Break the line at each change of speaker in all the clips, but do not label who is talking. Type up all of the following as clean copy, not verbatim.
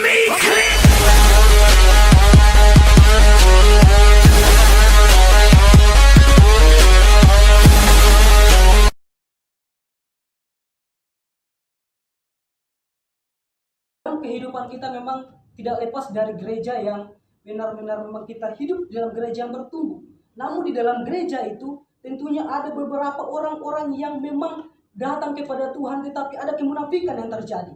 me clear.
Kehidupan kita memang tidak lepas dari gereja yang benar-benar memang kita hidup di dalam gereja yang bertumbuh. Namun di dalam gereja itu tentunya ada beberapa orang-orang yang memang datang kepada Tuhan tetapi ada kemunafikan yang terjadi.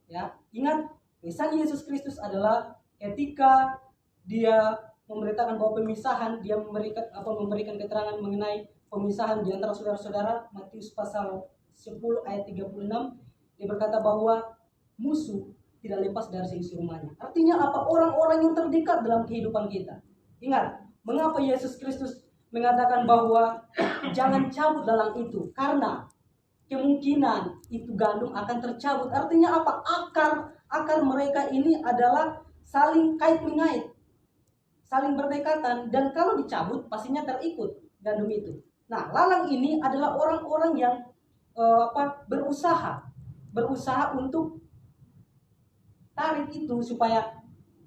Ya, ingat pesan Yesus Kristus adalah ketika dia memberitakan bahwa pemisahan, dia memberikan keterangan mengenai pemisahan di antara saudara-saudara. Matius pasal 10 ayat 36, dia berkata bahwa musuh tidak lepas dari seisi rumahnya. Artinya apa? Orang-orang yang terdekat dalam kehidupan kita. Ingat, mengapa Yesus Kristus mengatakan bahwa jangan cabut dalam itu? Karena kemungkinan itu gandum akan tercabut. Artinya apa? Akar mereka ini adalah saling kait mengait, saling berdekatan, dan kalau dicabut pastinya terikut gandum itu. Nah, lalang ini adalah orang-orang yang berusaha untuk tarik itu supaya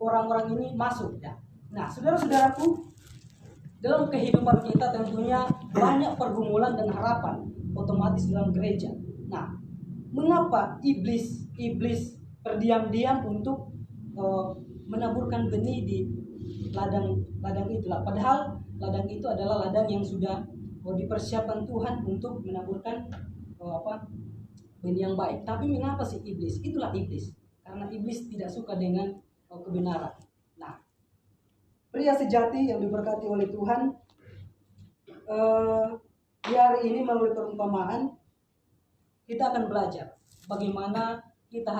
orang-orang ini masuk ya. Nah, saudara-saudaraku, dalam kehidupan kita tentunya banyak pergumulan dan harapan otomatis dalam gereja. Nah, mengapa iblis berdiam-diam untuk menaburkan benih di ladang itulah? Padahal ladang itu adalah ladang yang sudah dipersiapkan Tuhan untuk menaburkan benih yang baik. Tapi mengapa sih iblis? Itulah iblis. Karena iblis tidak suka dengan kebenaran. Nah, pria sejati yang diberkati oleh Tuhan, di hari ini melalui perumpamaan kita akan belajar bagaimana kita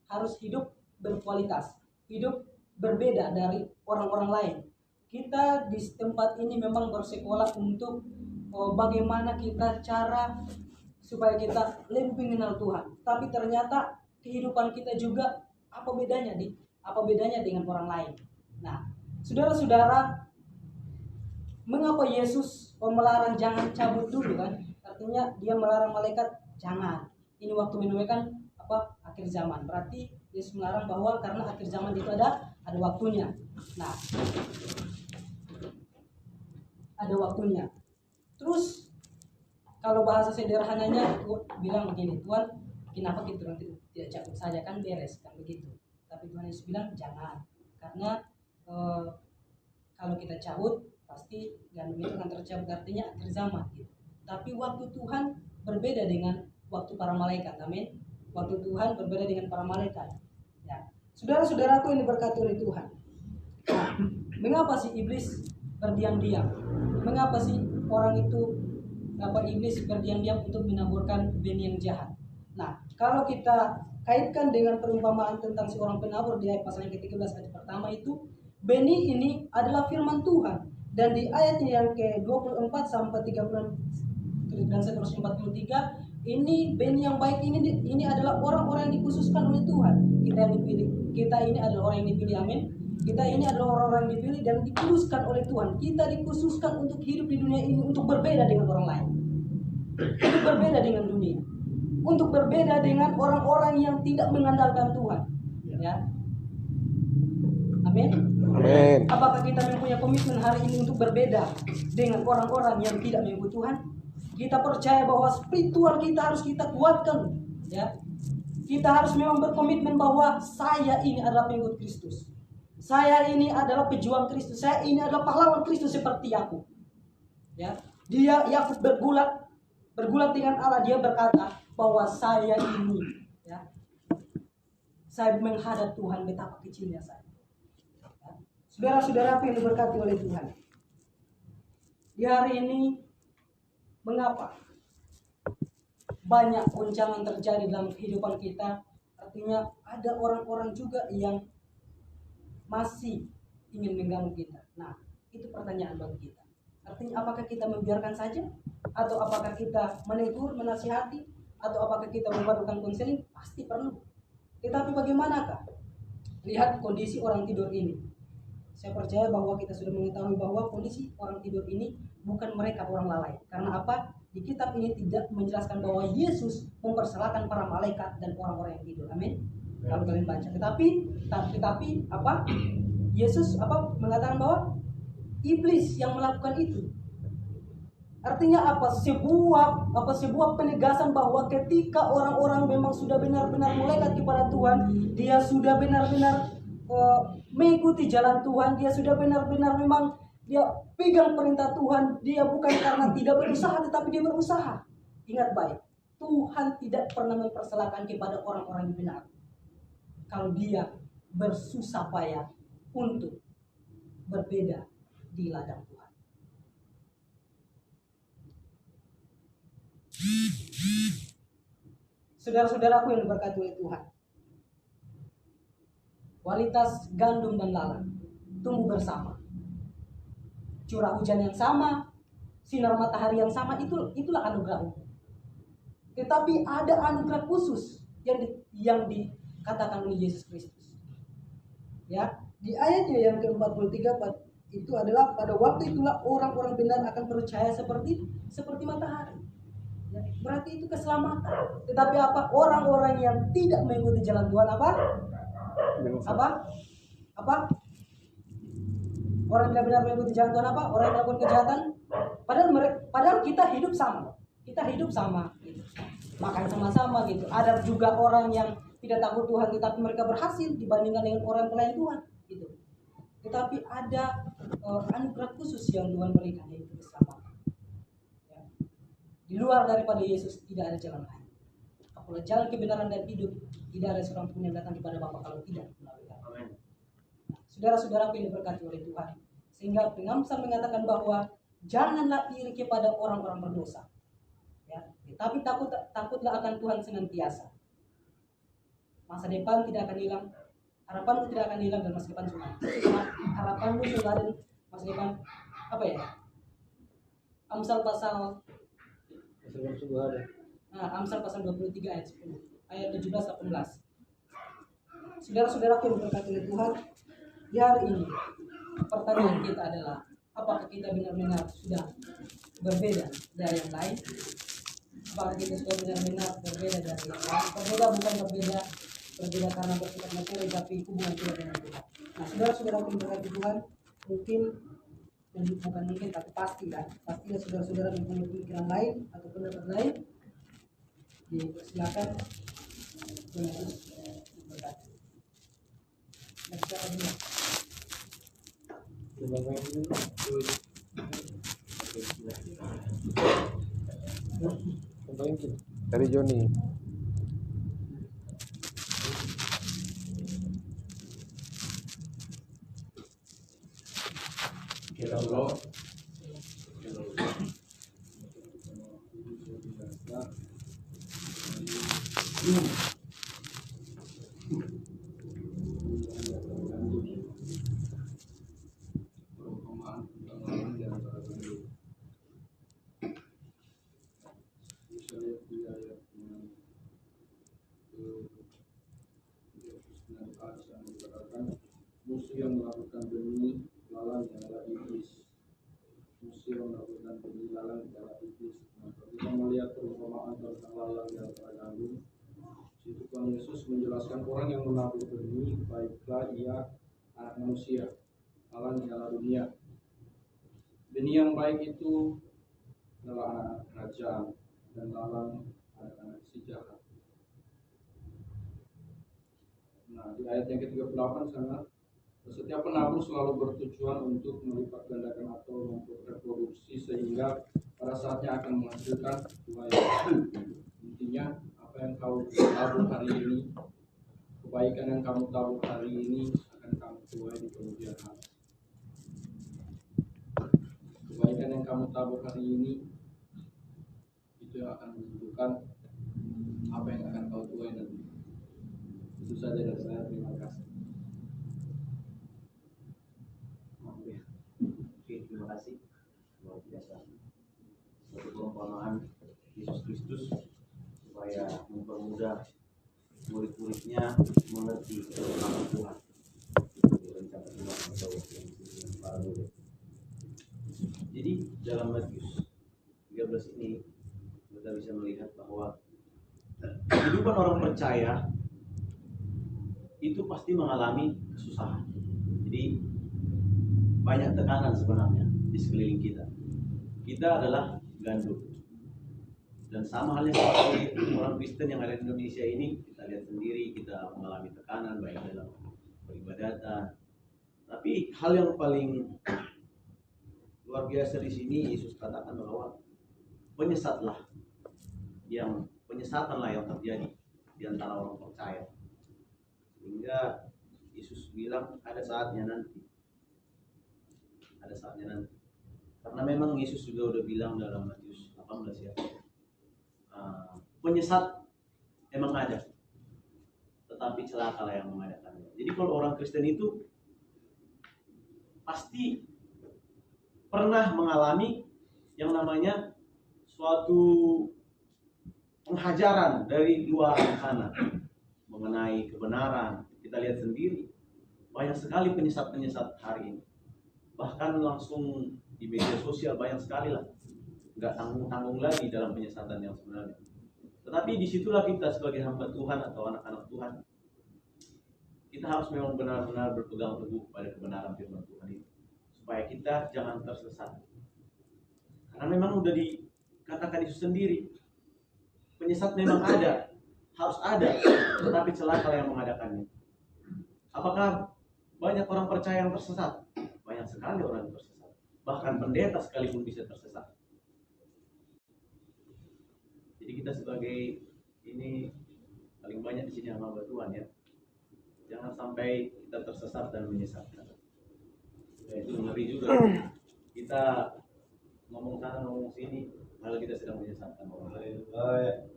harus hidup berkualitas, hidup berbeda dari orang-orang lain. Kita di tempat ini memang bersekolah untuk bagaimana kita cara supaya kita lebih mengenal Tuhan. Tapi ternyata kehidupan kita juga apa bedanya dengan orang lain. Nah, saudara-saudara, mengapa Yesus melarang jangan cabut dulu kan? Artinya dia melarang malaikat jangan. Ini waktu menunaikan akhir zaman. Berarti Yesus melarang bahwa karena akhir zaman itu ada waktunya. Nah, ada waktunya. Terus kalau bahasa sederhananya bilang begini, Tuhan, kenapa kita tidak cabut saja kan beres kan begitu. Tapi Tuhan Yesus bilang jangan, karena kalau kita cabut pasti gandum itu akan tercabut, artinya akhir zaman gitu. Tapi waktu Tuhan berbeda dengan waktu para malaikat. Amin. Waktu Tuhan berbeda dengan para malaikat. Ya. Saudara-saudaraku yang diberkati oleh Tuhan. Nah, mengapa sih iblis berdiam-diam? Mengapa sih orang itu iblis berdiam-diam untuk menaburkan benih yang jahat? Nah, kalau kita kaitkan dengan perumpamaan tentang seorang penabur di ayat pasal yang ke-13 ayat pertama itu, benih ini adalah firman Tuhan. Dan di ayat yang ke-24 sampai 30 dan seterusnya 43, ini benih yang baik ini adalah orang-orang yang dikhususkan oleh Tuhan. Kita yang dipilih. Kita ini adalah orang yang dipilih, amin. Kita ini adalah orang-orang yang dipilih dan dikhususkan oleh Tuhan. Kita dikhususkan untuk hidup di dunia ini untuk berbeda dengan orang lain. Untuk berbeda dengan dunia. Untuk berbeda dengan orang-orang yang tidak mengandalkan Tuhan. Ya. Amin.
Amin.
Apakah kita mempunyai komitmen hari ini untuk berbeda dengan orang-orang yang tidak mengikut Tuhan? Kita percaya bahwa spiritual kita harus kita kuatkan, ya. Kita harus memang berkomitmen bahwa saya ini adalah pengikut Kristus. Saya ini adalah pejuang Kristus. Saya ini adalah pahlawan Kristus seperti Yakub. Ya. Yakub bergulat dengan Allah. Dia berkata bahwa saya ini, ya, saya menghadap Tuhan, betapa kecilnya saya. Ya. Saudara-saudara yang diberkati oleh Tuhan, di hari ini mengapa banyak goncangan terjadi dalam kehidupan kita? Artinya ada orang-orang juga yang masih ingin mengganggu kita. Nah, itu pertanyaan bagi kita. Artinya apakah kita membiarkan saja? Atau apakah kita menegur, menasihati? Atau apakah kita membuatkan konseling? Pasti perlu. Tetapi bagaimanakah? Lihat kondisi orang tidur ini. Saya percaya bahwa kita sudah mengetahui bahwa kondisi orang tidur ini bukan mereka orang lalai. Karena apa? Di kitab ini tidak menjelaskan bahwa Yesus mempersalahkan para malaikat dan orang-orang yang tidur. Amin. kalau kalian baca. Tetapi apa? Yesus apa mengatakan bahwa iblis yang melakukan itu. Artinya apa? Sebuah penegasan bahwa ketika orang-orang memang sudah benar-benar melekat kepada Tuhan, dia sudah benar-benar mengikuti jalan Tuhan, dia sudah benar-benar memang dia pegang perintah Tuhan, dia bukan karena tidak berusaha tetapi dia berusaha. Ingat baik, Tuhan tidak pernah mempersalahkan kepada orang-orang yang benar kalau dia bersusah payah untuk berbeda di ladang Tuhan. Saudara-saudaraku yang diberkati oleh Tuhan, kualitas gandum dan lalang tumbuh bersama, curah hujan yang sama, sinar matahari yang sama, itulah anugerah. Tetapi ada anugerah khusus yang dikatakan oleh Yesus Kristus. Ya, di ayatnya yang ke-43 itu adalah pada waktu itulah orang-orang benar akan percaya seperti matahari. Ya, berarti itu keselamatan. Tetapi apa? Orang-orang yang tidak mengikuti jalan Tuhan apa? Orang yang benar mengikuti jalan Tuhan apa? Orang yang melakukan kejahatan. Padahal kita hidup sama. Gitu. Makan sama-sama gitu. Ada juga orang yang tidak takut Tuhan tetapi mereka berhasil dibandingkan dengan orang pelayan Tuhan gitu. Tetapi ada anugerah khusus yang Tuhan berikan, yaitu keselamatan. Ya. Di luar daripada Yesus tidak ada jalan lain. Apabila jalan kebenaran dan hidup, tidak ada seorang pun yang datang kepada Bapa kalau tidak melalui Dia. Saudara-saudara yang diberkati oleh Tuhan, sehingga pengamsal mengatakan bahwa janganlah iri kepada orang-orang berdosa. Ya, tapi takutlah akan Tuhan senantiasa. Masa depan tidak akan hilang, harapanmu tidak akan hilang dan masa depan cuma harapanmu sudah ada masa depan apa ya? Amsal pasal 23 ayat 10, ayat 17-18. Saudara-saudaraku yang diberkati oleh Tuhan, di hari ini pertanyaan kita adalah apakah kita benar-benar sudah berbeda dari yang lain? Apakah kita sudah benar-benar berbeda dari yang lain? Berbeda karena bersifat materi, tapi hubungan kita dengan Tuhan. Nah, saudara-saudara yang diberkati Tuhan, bukan mungkin tapi pastilah saudara-saudara mempunyai pemikiran lain atau pendapat lain, silakan Tuhan Yesus memberkati. Nah, siapa dulu?
Dari Joni.
Musuh yang melakukan benih lalang adalah iblis. Musuh yang melakukan benih lalang adalah iblis. Kita melihat perumpamaan tentang lalang yang tergandum. Situ Tuhan Yesus menjelaskan orang yang menabur benih, baiklah ia anak manusia, lalang adalah dunia. Benih yang baik itu adalah anak-anak kerajaan dan lalang anak-anak si jahat. Nah, di ayat yang ke-38 sangat, setiap penabur selalu bertujuan untuk melipat gandakan atau memproduksi sehingga pada saatnya akan menghasilkan tuai. Intinya, apa yang kau tabur hari ini, kebaikan yang kamu tabur hari ini akan kamu tuai di kemudian hari. Kebaikan yang kamu tabur hari ini itu yang akan menunjukkan apa yang akan kau tuai nanti. Itu saja dari saya, terima kasih.
Oke, terima kasih. Luar biasa. Suatu perumpamaan Yesus Kristus supaya mempermudah murid-muridnya mengerti kebenaran Tuhan. Rencana Tuhan atau yang baru. Jadi dalam Matius 13 ini kita bisa melihat bahwa kehidupan orang percaya itu pasti mengalami kesusahan. Jadi banyak tekanan sebenarnya di sekeliling kita. Kita adalah gandum. Dan sama halnya seperti orang Kristen yang ada di Indonesia ini, kita lihat sendiri kita mengalami tekanan baik dalam peribadatan. Tapi hal yang paling luar biasa di sini Yesus katakan bahwa penyesatanlah yang terjadi di antara orang percaya. Sehingga Yesus bilang ada saatnya nanti. Karena memang Yesus juga udah bilang dalam Matius 18 ya. Penyesat emang ada, tetapi celakalah yang mengadakannya. Jadi kalau orang Kristen itu pasti pernah mengalami yang namanya suatu penghajaran dari luar sana mengenai kebenaran. Kita lihat sendiri banyak sekali penyesat hari ini. Bahkan langsung di media sosial banyak sekali lah. Nggak tanggung-tanggung lagi dalam penyesatan yang sebenarnya. Tetapi disitulah kita sebagai hamba Tuhan atau anak-anak Tuhan, kita harus memang benar-benar berpegang teguh pada kebenaran firman Tuhan ini, supaya kita jangan tersesat. Karena memang udah dikatakan Yesus sendiri, penyesat memang ada, harus ada, tetapi celaka yang mengadakannya. Apakah banyak orang percaya yang tersesat? Banyak sekali orang yang tersesat. Bahkan pendeta sekalipun bisa tersesat. Jadi kita sebagai ini paling banyak di sini hamba Tuhan ya. Jangan sampai kita tersesat dan menyesatkan. Ya, itu ngeri juga. Kita ngomong sana ngomong sini, malah kita sedang menyesatkan orang lain.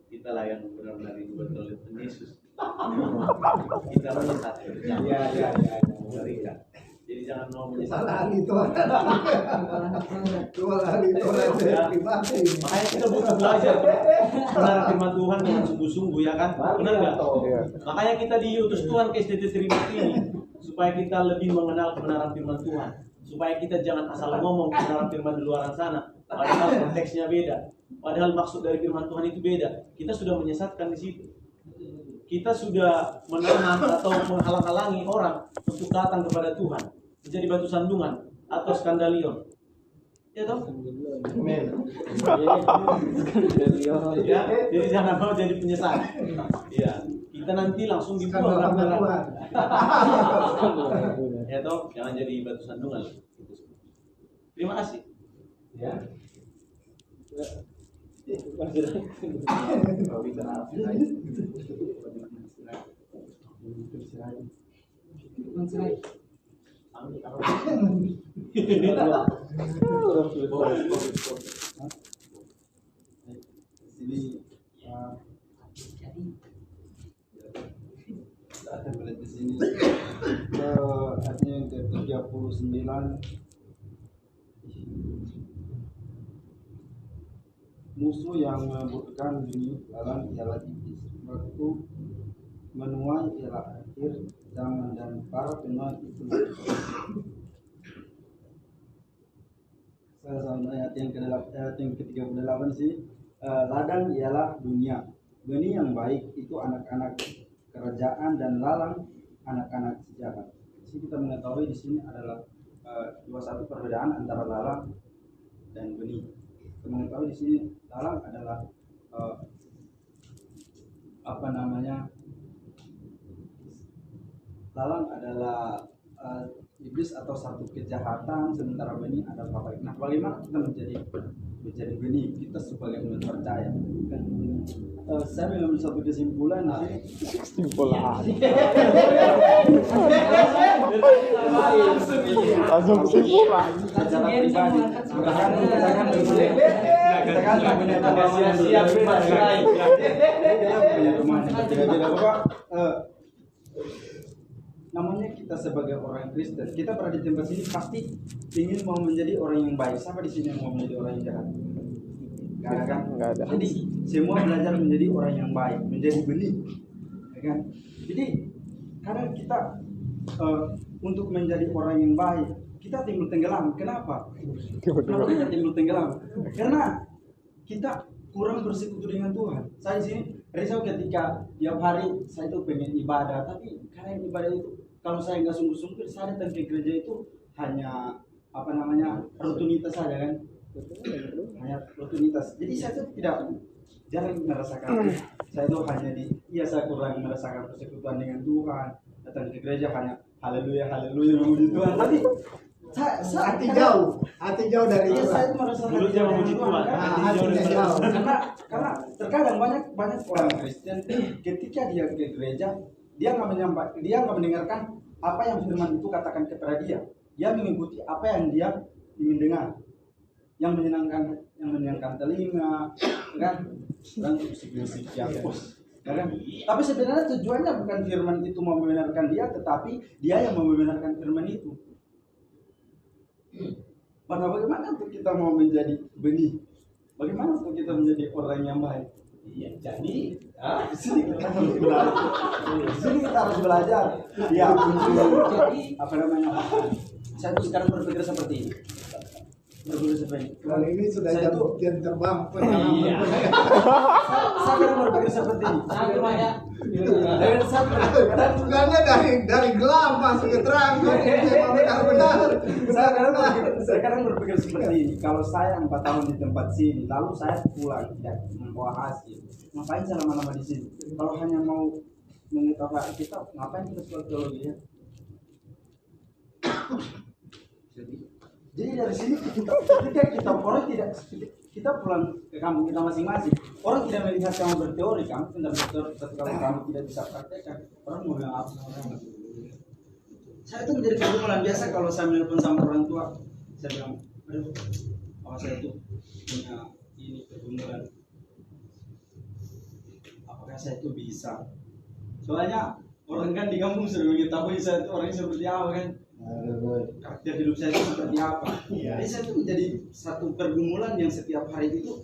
Kita lah yang benar-benar dibuat oleh Yesus. Kita menyesatkan. Ya. Mengerikan. Jadi jangan mau menyesatkan. Makanya kita butuh belajar benar firman Tuhan dengan sungguh-sungguh ya kan? Benar nggak? Makanya kita diutus Tuhan ke SDT Trinity ini supaya kita lebih mengenal kebenaran firman Tuhan. Supaya kita jangan asal ngomong kebenaran firman di luar sana, padahal konteksnya beda. Padahal maksud dari firman Tuhan itu beda. Kita sudah menyesatkan di situ. Kita sudah menahan atau menghalang-halangi orang untuk datang kepada Tuhan, menjadi batu sandungan atau skandalion. Ya toh? Ya, jadi jangan mau jadi penyesat. Ya, kita nanti langsung dibuang dalam neraka. Ya toh, jangan jadi batu sandungan. Terima kasih. Ya.
Sini kita akan melihat di sini ayatnya yang ke-39. Musuh yang membutuhkan dunia lalang ialah iblis. Waktu menuai ialah akhir zaman dan para penuai itu. Ayat yang ke-38 sih, ladang ialah dunia. Benih yang baik itu anak-anak kerajaan dan lalang anak-anak sejahat. Jadi kita mengetahui di sini adalah satu perbedaan antara lalang dan benih. Kita mengetahui di sini lalang adalah lalang adalah iblis atau satu kejahatan, sementara benih adalah baik. Nah, bagaimana kita menjadi benih kita sebagai umat percaya? Saya mengambil satu kesimpulan di sini.
Langsung kesimpulan.
Namanya kita sebagai orang Kristen, kita berada di tempat sini pasti ingin mau menjadi orang yang baik. Siapa di sini yang mau menjadi orang yang jahat? Gak ada kan?
Gak ada.
Jadi semua belajar menjadi orang yang baik, menjadi benih, ya kan? Jadi kadang kita untuk menjadi orang yang baik, kita timbul tenggelam. Kenapa? Kenapa kita timbul tenggelam? Karena kita kurang bersekutu dengan Tuhan. Saya di sini risau ketika tiap hari saya itu pengen ibadah, tapi karena ibadah itu kalau saya nggak sungguh-sungguh, saya datang ke gereja itu hanya apa namanya rutinitas saja kan, hanya rutinitas. Jadi saya tuh jarang merasakan, saya tuh hanya saya kurang merasakan persekutuan dengan Tuhan, datang ke gereja hanya haleluya haleluya memuji Tuhan, tapi saya
hati jauh dari
iya,
Tuhan.
saya itu merasa
Mulutnya memuji Tuhan.
Hatinya jauh.
karena terkadang banyak orang Kristen ketika dia ke gereja, dia nggak mendengarkan apa yang firman itu katakan kepada dia mengikuti apa yang dia ingin dengar, yang menyenangkan telinga kan, dan musik-musik yang kan? Tapi sebenarnya tujuannya bukan firman itu membenarkan dia, tetapi dia yang membenarkan firman itu. Maka bagaimana untuk kita mau menjadi benih? Bagaimana untuk kita menjadi orang yang baik? Iya, jadi di sini kita harus belajar. Di sini kita harus belajar. Ya, jadi apa namanya? Saya tuh sekarang berpikir seperti ini.
Kali ini sudah
Saya tuh-
jam terbang pengalaman.
Iya. Saya sekarang berpikir seperti ini.
Satu banyak.
Dan saya
Bukannya dari gelap masuk ke terang. Memang benar-benar.
Sekarang berpikir seperti ini. Kalau saya 4 tahun di tempat sini, lalu saya pulang tidak membawa hasil, ngapain saya lama-lama di sini? Kalau hanya mau mengetahui kita, ngapain kita sekolah teologi ya? Jadi dari sini ketika kita orang tidak, kita pulang ke kampung kita masing-masing, orang tidak melihat kamu berteori, kamu tidak berteori, ketika kamu tidak bisa praktekkan, orang mau bilang apa? Saya itu menjadi pergumulan biasa kalau saya menelpon sama orang tua, saya bilang, aduh, apa saya itu punya ini pergumulan, apakah saya itu bisa? Soalnya orang kan di kampung sudah mengetahui saya itu orangnya seperti apa kan, karakter hidup saya itu seperti apa. Jadi saya itu menjadi satu pergumulan yang setiap hari itu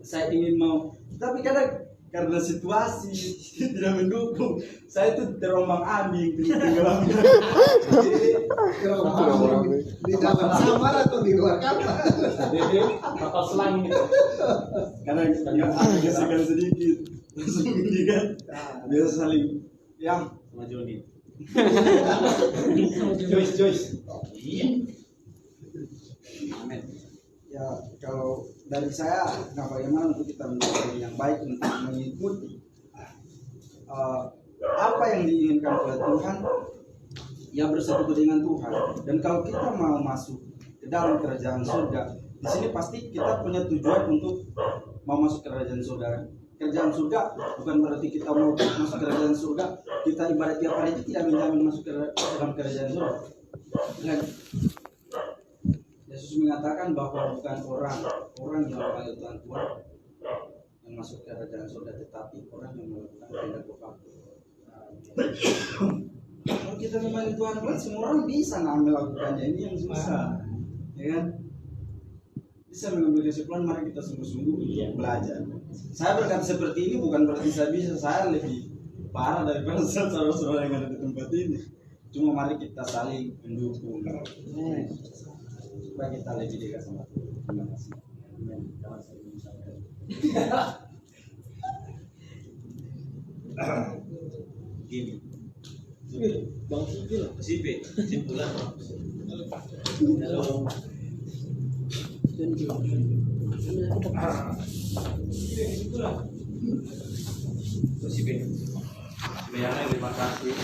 saya ingin mau, tapi kadang karena situasi tidak mendukung, saya itu terombang ambing, tenggelam.
Di dalam kamar atau di luar kamar?
Kapal selang gitu.
Karena agak gesekan sedikit, langsung bunyi kan, biasa saling, yang
Sama Joni.
Joyce. Iya. Amin. Ya kalau dari saya, nah bagaimana untuk kita menjadi yang baik untuk mengikuti apa yang diinginkan oleh Tuhan, yang bersekutu dengan Tuhan. Dan kalau kita mau masuk ke dalam kerajaan surga, di sini pasti kita punya tujuan untuk mau masuk kerajaan surga. Kerajaan surga bukan berarti kita mau masuk kerajaan surga, kita ibadat tiap hari itu tidak menjamin masuk ke dalam kerajaan surga. Dan Yesus mengatakan bahwa bukan orang yang memanggil Tuhan yang masuk ke kerajaan surga, tetapi orang yang melakukan kehendak Bapa. Kalau kita memanggil Tuhan, semua orang bisa melakukannya. Ini yang susah, ya kan? Bisa mengambil kesimpulan, mari kita sungguh-sungguh untuk belajar. Saya berkata seperti ini bukan berarti saya bisa, saya lebih parah daripada saudara-saudara yang ada di tempat ini. Cuma mari kita saling mendukung supaya kita lebih dekat sama Tuhan. Terima kasih. Amin. Jangan saling menyusahkan. Gini.
Bang Sipi, simpulan. Halo. Sipi. Sebenarnya terima kasih.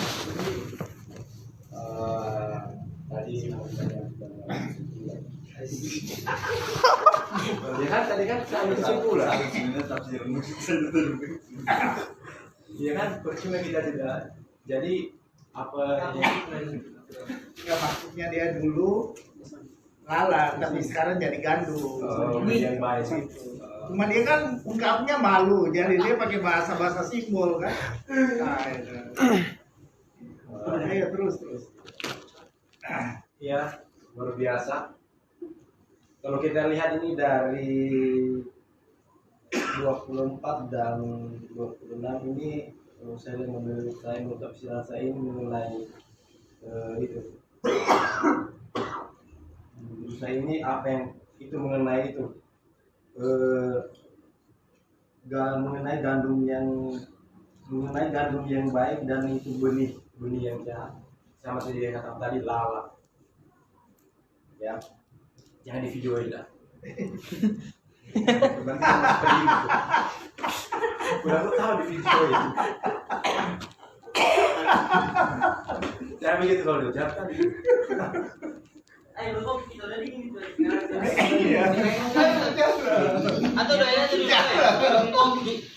Tadi tadi kan saya kesimpulan.
Sebenarnya tafsir musik saya
Iya kan, percuma kita tidak. Jadi apa yang
Ya maksudnya dia dulu lalat, tapi sekarang jadi gandum.
yang baik sih.
Cuma dia kan ungkapnya malu, jadi dia pakai bahasa-bahasa simbol kan. Nah, itu. Ayo terus.
Ya, luar biasa. Kalau kita lihat ini dari 24 dan 26 ini, saya menurut tafsiran saya ini mengenai itu. Menurut saya ini apa yang itu mengenai itu
mengenai gandum yang baik dan itu benih yang jahat. Sama seperti yang kata tadi, lalat. Ya, jangan di videoin lah. Udah lu tahu di videoin. Jangan begitu kalau diucap kan.
Ayo belum kita udah dingin gitu.
Iya.
Atau doanya jadi kopi.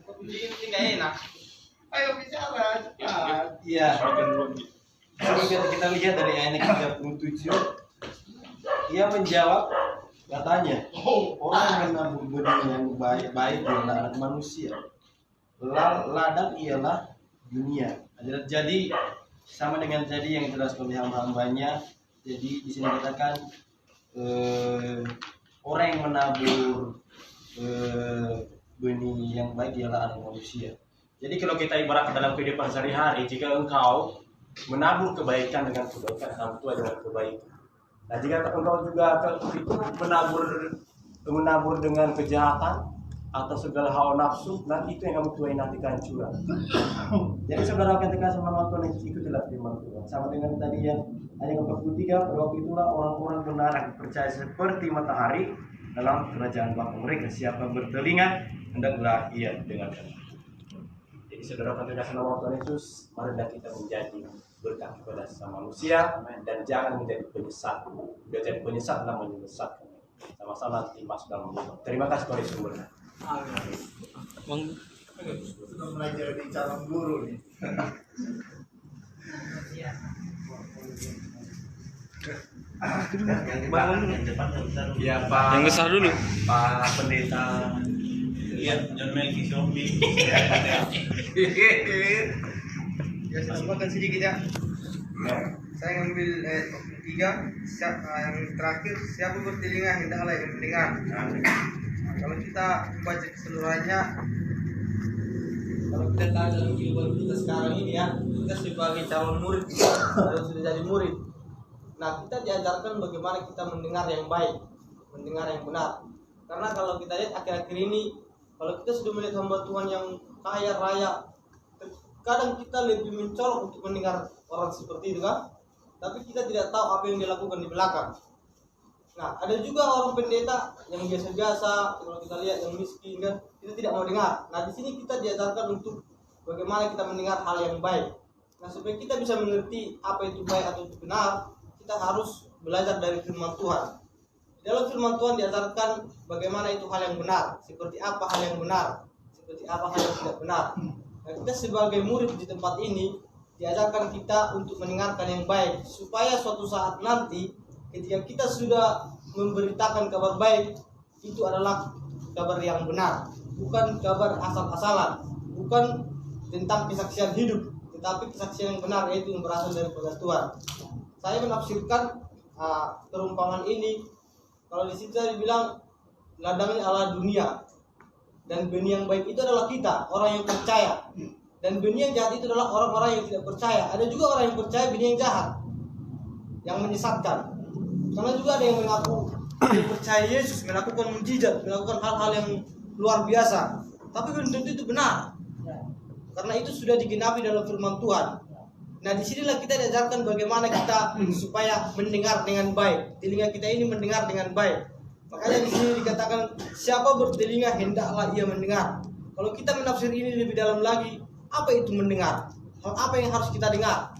Kopi nggak enak.
Ayo bicara cepat.
Iya. Jadi kita lihat dari ayat 37, ia menjawab katanya, orang yang menabur benih yang baik ialah anak manusia, ladang ialah dunia. Jadi sama dengan tadi yang dijelaskan oleh hamba-hambanya. Jadi di sini dikatakan orang yang menabur benih yang baik ialah anak manusia. Jadi kalau kita ibaratkan dalam kehidupan sehari-hari, jika engkau menabur kebaikan dengan kebaikan, kamu tua dengan kebaikan. Nah jika engkau juga itu menabur dengan kejahatan atau segala hawa nafsu, nanti itu yang kamu tuai nanti kehancuran. Jadi saudara ketika sama Tuhan Yesus ikutilah firman Tuhan. Sama dengan tadi yang ayat 43, pada waktu itulah orang-orang benar yang percaya seperti matahari dalam kerajaan Bapa mereka. Siapa bertelinga hendaklah ia dengarkan. Jadi saudara ketika sama Tuhan Yesus, marilah kita menjadi berkat kepada sesama manusia dan jangan menjadi penyesat. Sudah jadi penyesat namun menyesatkan. Sama-sama nanti masuk dalam hidup. Terima kasih Tuhan Yesus berkati.
Sudah mulai jadi calon guru nih.
Ya Pak.
Yang besar dulu.
Pak Pendeta.
Iya, John Melki Zombie.
Ya saya tambahkan sedikit ya. Saya ngambil 3 yang terakhir, siapa bertelinga hendaklah yang mendengar. Nah, kalau kita baca keseluruhannya, kalau kita tahu dalam kehidupan kita sekarang ini ya, kita sebagai calon murid atau sudah jadi murid. Nah, kita diajarkan bagaimana kita mendengar yang baik, mendengar yang benar. Karena kalau kita lihat akhir-akhir ini, kalau kita sudah melihat hamba Tuhan yang kaya raya, kadang kita lebih mencolok untuk mendengar orang seperti itu kan, tapi kita tidak tahu apa yang dilakukan di belakang. Nah, ada juga orang pendeta yang biasa-biasa, kalau kita lihat yang miskin kan, kita tidak mau dengar. Nah, di sini kita diajarkan untuk bagaimana kita mendengar hal yang baik. Nah, supaya kita bisa mengerti apa itu baik atau itu benar, kita harus belajar dari firman Tuhan. Dalam firman Tuhan diajarkan bagaimana itu hal yang benar, seperti apa hal yang benar, seperti apa hal yang tidak benar. Nah, kita sebagai murid di tempat ini diajarkan kita untuk mendengarkan yang baik, supaya suatu saat nanti ketika kita sudah memberitakan kabar baik, itu adalah kabar yang benar, bukan kabar asal-asalan, bukan tentang kesaksian hidup, tetapi kesaksian yang benar, yaitu yang berasal dari Tuhan. Saya menafsirkan perumpamaan ini, kalau di situ dibilang ladangnya adalah dunia, dan benih yang baik itu adalah kita, orang yang percaya. Dan benih yang jahat itu adalah orang-orang yang tidak percaya. Ada juga orang yang percaya benih yang jahat, yang menyesatkan. Karena juga ada yang mengaku dia percaya Yesus, melakukan mujizat, melakukan hal-hal yang luar biasa, tapi belum tentu itu benar. Karena itu sudah digenapi dalam firman Tuhan. Nah, disinilah kita diajarkan bagaimana kita supaya mendengar dengan baik. Telinga kita ini mendengar dengan baik. Makanya di sini dikatakan siapa bertelinga hendaklah ia mendengar. Kalau kita menafsir ini lebih dalam lagi, apa itu mendengar? Hal apa yang harus kita dengar?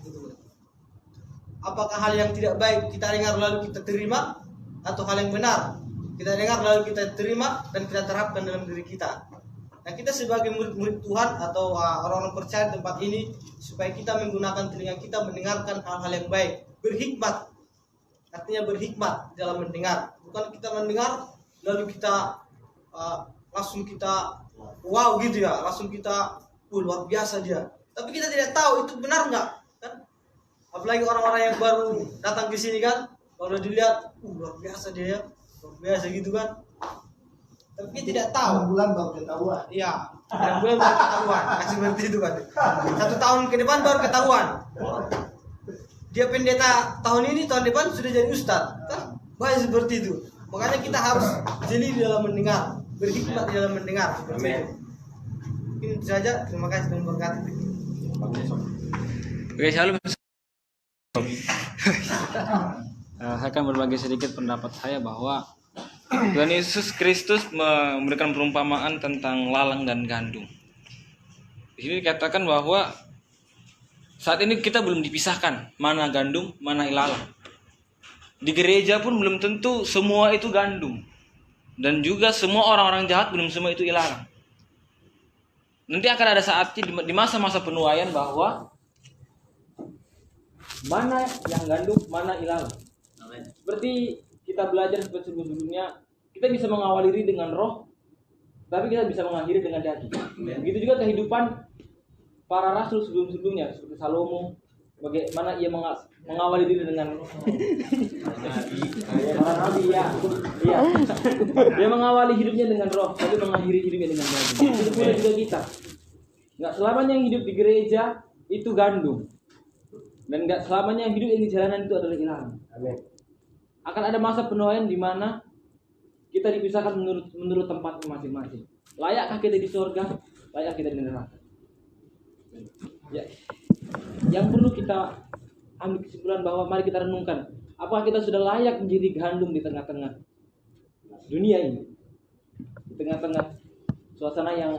Apakah hal yang tidak baik kita dengar lalu kita terima, atau hal yang benar kita dengar lalu kita terima dan kita terapkan dalam diri kita? Nah, kita sebagai murid-murid Tuhan atau orang-orang percaya di tempat ini, supaya kita menggunakan telinga kita mendengarkan hal-hal yang baik, berhikmat. Artinya berhikmat dalam mendengar, bukan kita mendengar lalu kita langsung kita wow gitu ya, langsung kita luar biasa dia, tapi kita tidak tahu itu benar nggak kan. Apalagi orang-orang yang baru datang ke sini kan, kalau dilihat luar biasa dia, luar biasa gitu kan, tapi kita tidak tahu.
6 bulan baru ketahuan.
Iya, 6 bulan baru ketahuan, seperti itu kan. 1 tahun ke depan baru ketahuan. Dia pendeta tahun ini, tahun depan sudah jadi ustadz kan, banyak seperti itu. Makanya kita harus jeli dalam mendengar. berhikmat di dalam mendengar. Seperti itu. Mungkin itu saja. Terima kasih dan berkati.
Oke, shalom. Saya akan berbagi sedikit pendapat saya bahwa Tuhan Yesus Kristus memberikan perumpamaan tentang lalang dan gandum. Di sini dikatakan bahwa saat ini kita belum dipisahkan mana gandum, mana ilalang. Di gereja pun belum tentu semua itu gandum. Dan juga semua orang-orang jahat belum semua itu ilalang. Nanti akan ada saatnya di masa-masa penuaian bahwa mana yang gandum, mana ilalang. Seperti kita belajar seperti sebelumnya, kita bisa mengawali diri dengan roh, tapi kita bisa mengakhiri dengan daging. Begitu juga kehidupan para rasul sebelum-sebelumnya, seperti Salomo, bagaimana ia mengawali diri dengan para nabi, ya. Dia mengawali hidupnya dengan roh, tapi mengakhiri hidupnya dengan daging. Itu pula juga kita. Nggak selamanya yang hidup di gereja itu gandum, dan nggak selamanya yang hidup di jalanan itu adalah ilalang. Akan ada masa penuaian di mana kita dipisahkan menurut tempat masing-masing. Layakkah kita di surga? Layak kita di neraka? Ya. Yang perlu kita ambil kesimpulan bahwa mari kita renungkan, apakah kita sudah layak menjadi gandum di tengah-tengah dunia ini, di tengah-tengah suasana yang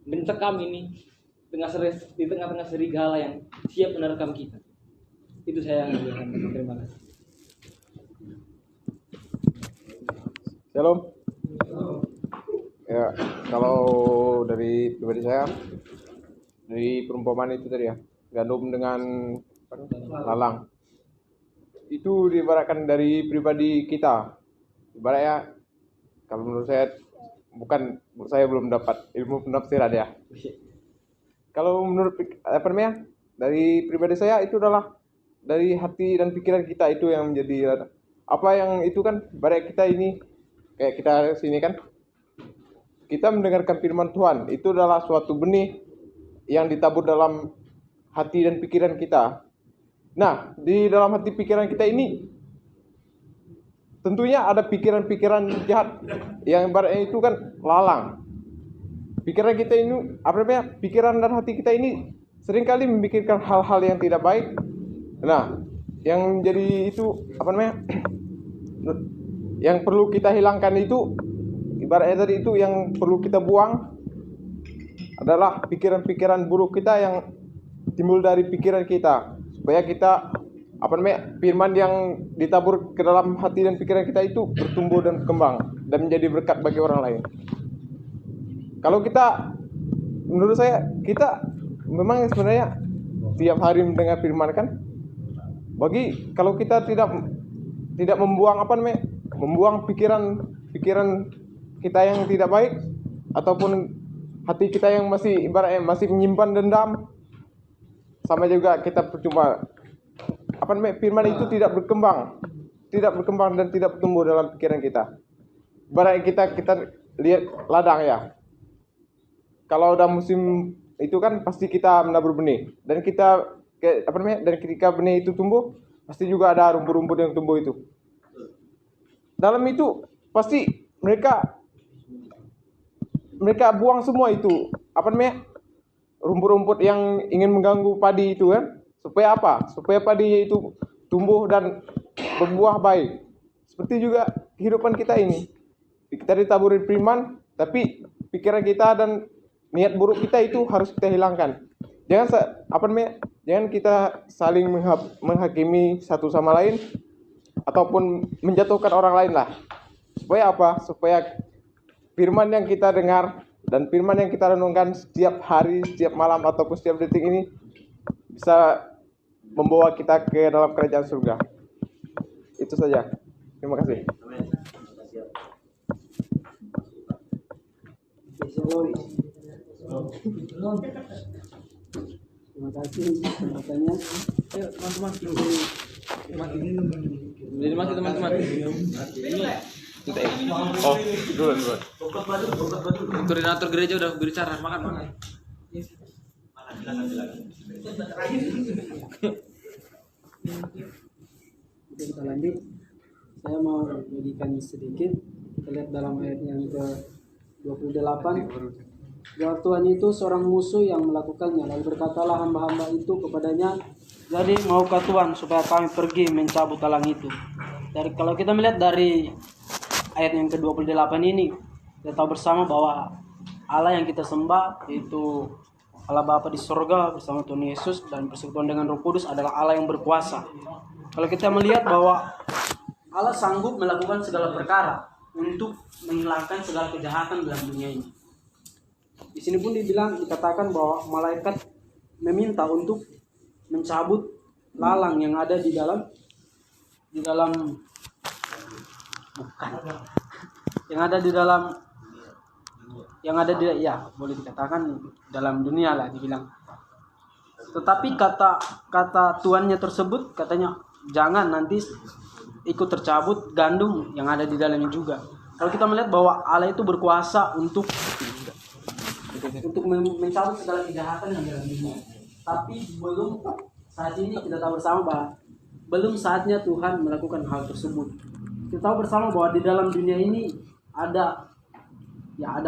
mencekam ini, di tengah-tengah serigala yang siap menerkam kita. Itu saya yang akan. Terima kasih.
Shalom. Ya, kalau dari pribadi saya, dari perumpamaan itu tadi ya, gandum dengan lalang, itu diibaratkan dari pribadi kita. Ibaratnya, kalau menurut saya, menurut saya belum dapat ilmu penafsiran ya. Kalau menurut dari pribadi saya itu adalah dari hati dan pikiran kita itu yang menjadi apa yang itu kan, ibarat kita ini. Kayak kita sini kan, kita mendengarkan firman Tuhan, itu adalah suatu benih yang ditabur dalam hati dan pikiran kita. Nah, di dalam hati pikiran kita ini, tentunya ada pikiran-pikiran jahat, yang ibaratnya itu kan lalang. Pikiran kita ini, pikiran dan hati kita ini seringkali memikirkan hal-hal yang tidak baik. Nah, yang jadi itu, yang perlu kita hilangkan itu, ibaratnya tadi itu yang perlu kita buang adalah pikiran-pikiran buruk kita yang timbul dari pikiran kita, supaya kita firman yang ditabur ke dalam hati dan pikiran kita itu bertumbuh dan berkembang dan menjadi berkat bagi orang lain. Kalau kita, menurut saya, kita memang sebenarnya tiap hari mendengar firman kan, kalau kita tidak membuang membuang pikiran kita yang tidak baik, ataupun hati kita yang masih masih menyimpan dendam, sama juga kita percuma firman itu tidak berkembang dan tidak bertumbuh dalam pikiran kita. Ibarat kita lihat ladang ya, kalau udah musim itu kan pasti kita menabur benih, dan dan ketika benih itu tumbuh pasti juga ada rumput-rumput yang tumbuh itu. Dalam itu pasti mereka buang semua itu rumput-rumput yang ingin mengganggu padi itu kan, supaya supaya padi itu tumbuh dan berbuah baik. Seperti juga kehidupan kita ini, kita ditaburi firman, tapi pikiran kita dan niat buruk kita itu harus kita hilangkan. Jangan kita saling menghakimi satu sama lain, ataupun menjatuhkan orang lain lah. Supaya firman yang kita dengar dan firman yang kita renungkan setiap hari, setiap malam, ataupun setiap detik ini bisa membawa kita ke dalam kerajaan surga. Itu saja. Terima kasih.
Terima kasih kesempatannya.
Ayo teman-teman, jadi masih teman-teman. Duluan. Koordinator gereja udah berbicara, makan.
Oke, kita lanjut. Saya mau bagikan sedikit. Kita lihat dalam ayat yang ke 28. Jawab Tuhan itu seorang musuh yang melakukannya. Lalu berkatalah hamba-hamba itu kepadanya, jadi maukah Tuhan supaya kami pergi mencabut talang itu? Dari kalau kita melihat dari ayat yang ke-28 ini, kita tahu bersama bahwa Allah yang kita sembah itu Allah Bapa di surga bersama Tuhan Yesus dan persekutuan dengan Roh Kudus adalah Allah yang berkuasa. Kalau kita melihat bahwa Allah sanggup melakukan segala perkara untuk menghilangkan segala kejahatan dalam dunia ini. Di sini pun dikatakan bahwa malaikat meminta untuk mencabut lalang yang ada di dalam boleh dikatakan dalam dunia lah dibilang. Tetapi kata tuannya tersebut katanya jangan nanti ikut tercabut gandum yang ada di dalamnya juga. Kalau kita melihat bahwa Allah itu berkuasa untuk mencabut segala kejahatan yang dalam dunia. Tapi belum saat ini kita tahu bersama bahwa belum saatnya Tuhan melakukan hal tersebut. Kita tahu bersama bahwa di dalam dunia ini ada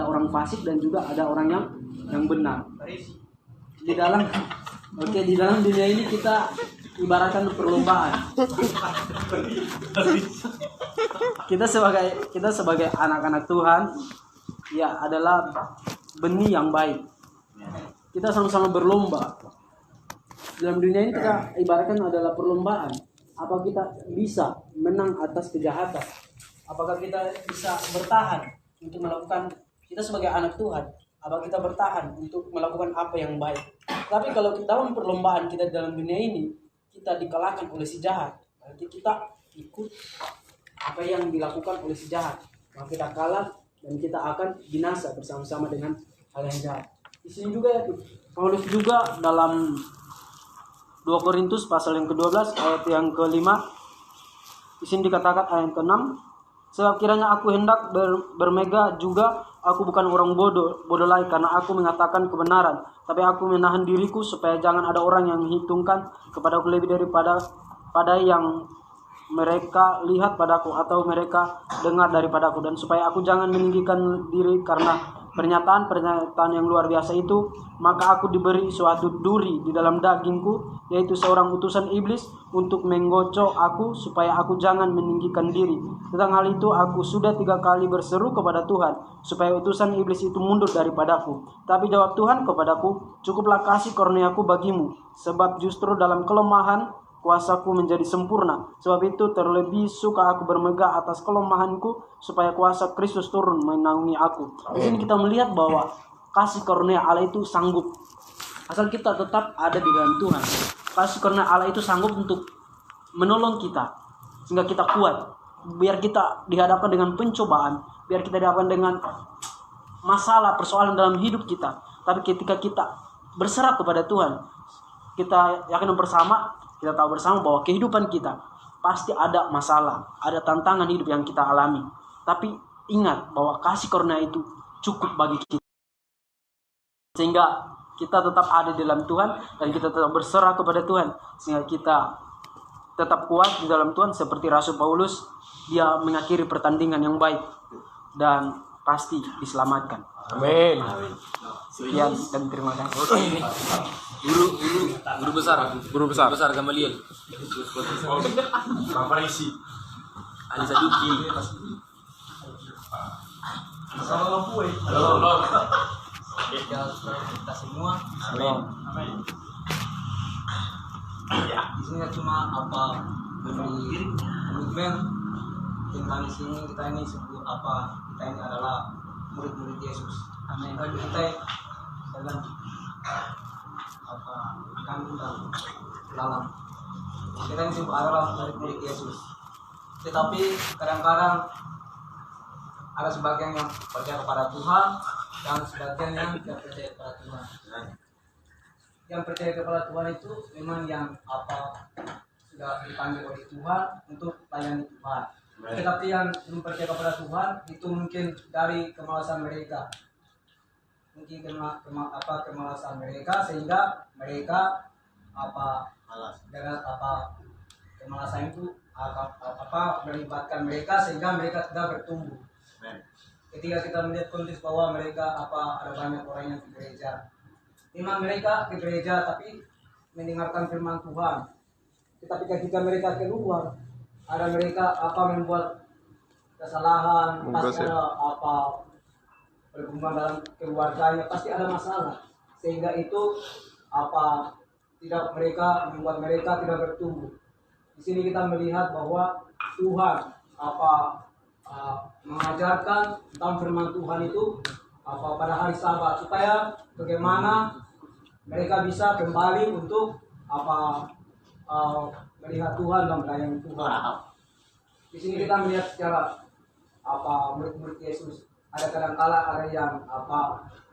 orang fasik dan juga ada orang yang benar. Di dalam dunia ini kita ibaratkan perlombaan. Kita sebagai anak-anak Tuhan ya adalah benih yang baik. Kita sama-sama berlomba. Dalam dunia ini kita ibaratkan adalah perlombaan. Apa kita bisa menang atas kejahatan? Apakah kita bisa bertahan untuk melakukan, kita sebagai anak Tuhan, apakah kita bertahan untuk melakukan apa yang baik? Tapi kalau dalam perlombaan kita dalam dunia ini, kita dikalahkan oleh si jahat, berarti kita ikut apa yang dilakukan oleh si jahat. Maka kita kalah dan kita akan binasa bersama-sama dengan hal yang jahat. Di sini juga Paulus juga dalam 2 Korintus pasal yang ke-12 ayat yang ke-5, di sini dikatakan ayat ke-6, sebab kiranya aku hendak bermega juga, aku bukan orang bodoh lagi karena aku mengatakan kebenaran, tapi aku menahan diriku supaya jangan ada orang yang menghitungkan kepadaku lebih daripada yang mereka lihat padaku atau mereka dengar daripadaku, dan supaya aku jangan meninggikan diri karena pernyataan yang luar biasa itu, maka aku diberi suatu duri di dalam dagingku, yaitu seorang utusan iblis untuk menggocok aku supaya aku jangan meninggikan diri. Tentang hal itu aku sudah 3 kali berseru kepada Tuhan supaya utusan iblis itu mundur daripadaku. Tapi jawab Tuhan kepadaku, cukuplah kasih karuniaku bagimu, sebab justru dalam kelemahan kuasaku menjadi sempurna. Sebab itu terlebih suka aku bermegah atas kelemahanku, supaya kuasa Kristus turun menaungi aku. Di sini kita melihat bahwa kasih karunia Allah itu sanggup, asal kita tetap ada di dalam Tuhan. Kasih karunia Allah itu sanggup untuk menolong kita sehingga kita kuat. Biar kita dihadapkan dengan pencobaan, biar kita dihadapkan dengan masalah, persoalan dalam hidup kita, tapi ketika kita berserah kepada Tuhan, kita yakin bersama, kita tahu bersama bahwa kehidupan kita pasti ada masalah, ada tantangan hidup yang kita alami. Tapi ingat bahwa kasih karunia itu cukup bagi kita. Sehingga kita tetap ada di dalam Tuhan dan kita tetap berserah kepada Tuhan. Sehingga kita tetap kuat di dalam Tuhan seperti Rasul Paulus, dia mengakhiri pertandingan yang baik dan pasti diselamatkan.
Amin.
Sekian dan terima kasih.
Guru besar Gamaliel.
Bapak isi.
Ali Saduki.
Halo.
Ya, kita semua.
Amin.
Di sini cuma beri komitmen tentang di sini kita ini kita ini adalah murid-murid Yesus. Amin. Dan kita dalam kandung dan dalam kita ini adalah murid-murid Yesus. Tetapi kadang-kadang ada sebagian yang percaya kepada Tuhan dan sebagian yang tidak percaya kepada Tuhan. Yang percaya kepada Tuhan itu memang yang sudah dipanggil oleh Tuhan untuk melayani Tuhan. Tetapi yang belum percaya kepada Tuhan itu mungkin dari kemalasan mereka. Mungkin kemalasan mereka sehingga mereka dengan kemalasan itu melibatkan mereka sehingga mereka tidak bertumbuh.
ketika kita melihat konteks bahwa mereka ada banyak orang yang ke gereja. Memang mereka ke gereja tapi mendengarkan firman Tuhan. Tetapi ketika mereka keluar, ada mereka membuat kesalahan, pasti ada berhubungan dalam keluarganya, pasti ada masalah. Sehingga itu tidak mereka membuat mereka tidak bertumbuh. Di sini kita melihat bahwa Tuhan mengajarkan tentang firman Tuhan itu pada hari Sabat supaya bagaimana mereka bisa kembali untuk melihat Tuhan dan melayani Tuhan. Di sini kita melihat secara murid-murid Yesus, ada kadang-kala ada yang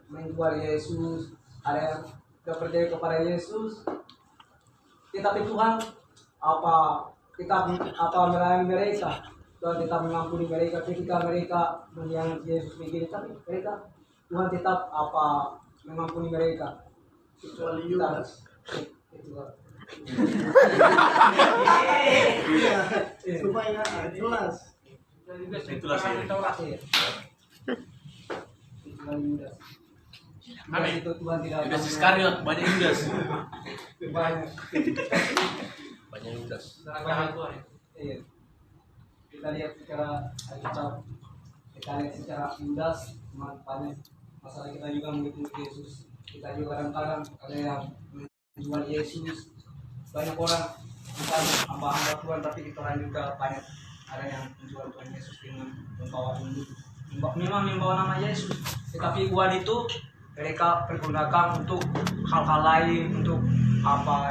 menjual Yesus, ada yang tidak percaya kepada Yesus. Tetapi Tuhan kita melayani mereka, Tuhan tetap mengampuni mereka ketika mereka melihat Yesus begini, tapi mereka Tuhan tetap mengampuni mereka. Kecuali Yudas.
Supaya jelas.
Itulah saya.
Amin. Itu Tuhan tidak
Yudas Iskariot, banyak Yudas.
banyak.
Banyak Yudas.
Iya. Kita lihat secara Alkitab, kita lihat secara Yudas, banyak masalah kita juga mengikuti Yesus. Kita juga kadang-kadang ada yang menjual Yesus. Banyak orang bukan hamba-hamba Tuhan, tapi kita orang juga banyak ada yang menjual Tuhan Yesus dengan membawa membawa nama Yesus. Tetapi uang itu mereka pergunakan untuk hal-hal lain, untuk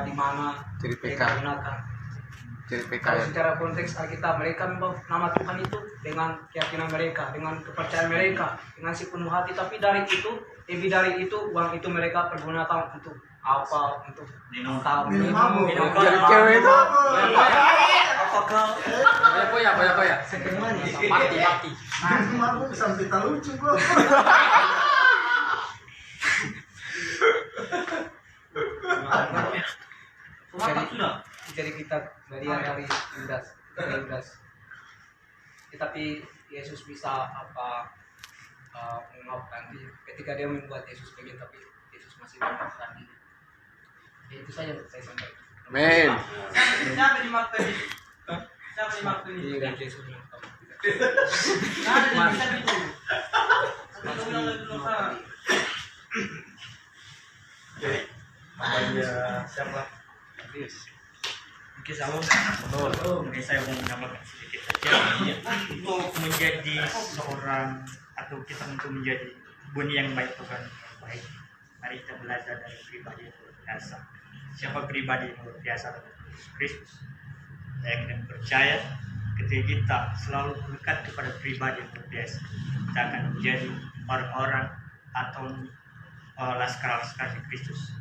di mana mereka gunakan. Kalau secara konteks Alkitab, mereka membawa nama Tuhan itu dengan keyakinan mereka, dengan kepercayaan mereka, dengan sepenuh hati. Tapi dari itu, lebih dari itu, uang itu mereka pergunakan untuk untuk minum,
Cewek itu.
apakah
Apa ya? Mati.
Mabuk sampai tak lucu bro.
jadi kita melihat dari Yudas. Tetapi Yesus bisa memaafkan dia ketika dia membuat Yesus begini, tapi Yesus masih memaafkan dia. Ya, itu saja saya sampaikan.
Amin.
Siapa dimaksud?
Iya, Yesus memaafkan.
Siapa? Mungkin saya mau menambahkan sedikit saja. Untuk menjadi seorang atau kita untuk menjadi benih yang baik Tuhan yang baik, mari kita belajar dari pribadi yang luar biasa. Siapa pribadi yang luar biasa adalah Yesus Kristus. Saya ingin percaya ketika kita selalu mendekat kepada pribadi yang luar biasa, kita akan menjadi orang-orang atau laskar-laskar di Kristus.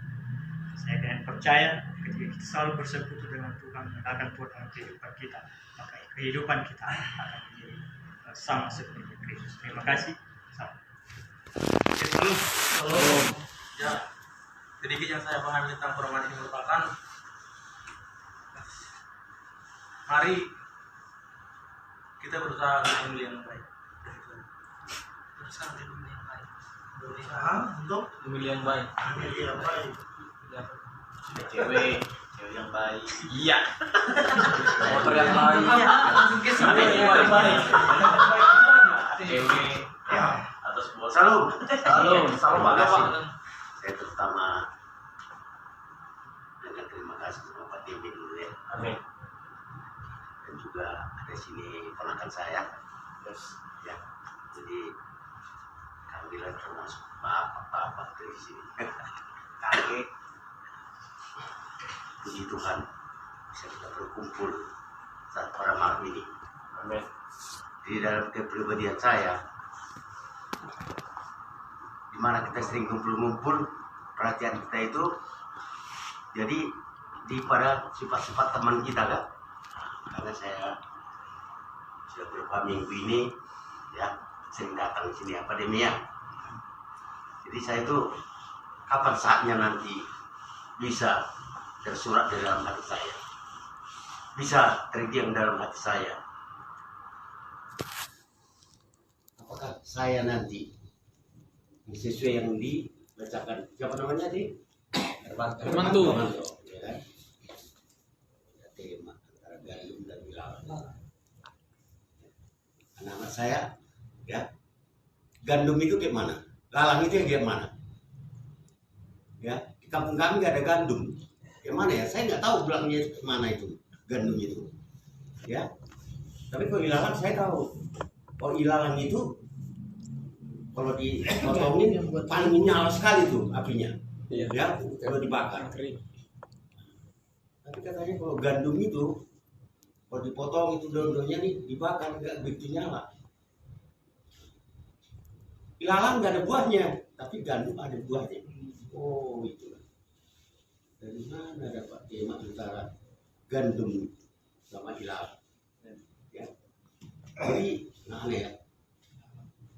Saya ingin percaya ketika kita selalu bersekutu dengan Tuhan, mengenalkan Tuhan dalam kehidupan kita, maka kehidupan kita akan menjadi sama seperti Kristus. Terima kasih.
Salam. Ya, sedikit yang saya pahami tentang perumahan ini merupakan, mari kita berusaha untuk memilih yang baik. Berusaha untuk memilih yang baik.
Berusaha untuk
Memilih yang baik.
memilih yang baik.
Cewek yang baik.
Iya.
Motor yang baik.
Langsung ke sini.
Yang baik. Cewek. Atas buat.
Salam.
Terima kasih.
Saya terutama dengan terima kasih sama Pak Timmy dulu ya.
Amin.
Dan juga ada sini ponakan saya. Ya, jadi kami bilang termasuk apa dari sini. Kakek, puji Tuhan bisa kita berkumpul saat pada malam ini.
Amin.
Di dalam kepribadian saya, di mana kita sering ngumpul-ngumpul, perhatian kita itu jadi di pada sifat-sifat teman kita kan. Karena saya sudah beberapa minggu ini ya sering datang di sini akademia. Jadi saya itu kapan saatnya nanti bisa tersurat di dalam hati saya, bisa terdiam dalam hati saya.
Apakah
saya nanti sesuai yang dibacakan siapa namanya di
Hermanto.
Ya kan? Tema antara gandum dan ilalang. Anak-anak saya, ya, gandum itu kayak mana? Lalang itu yang kayak mana? Ya, di kampung kami nggak ada gandum. Kayak mana ya? Saya nggak tahu belakangnya mana itu gandum itu. Ya, tapi kalau ilalang saya tahu. Kalau ilalang itu kalau dipotongin paling nyala sekali tuh apinya.
Iya.
Ya, kalau dibakar. Tapi katanya kalau gandum itu kalau dipotong itu daun-daunnya nih dibakar nggak begitu nyala. Ilalang nggak ada buahnya, tapi gandum ada buahnya. Oh itu. Dari mana dapat tema antara gandum sama ilalang? Ya. Jadi aneh ya.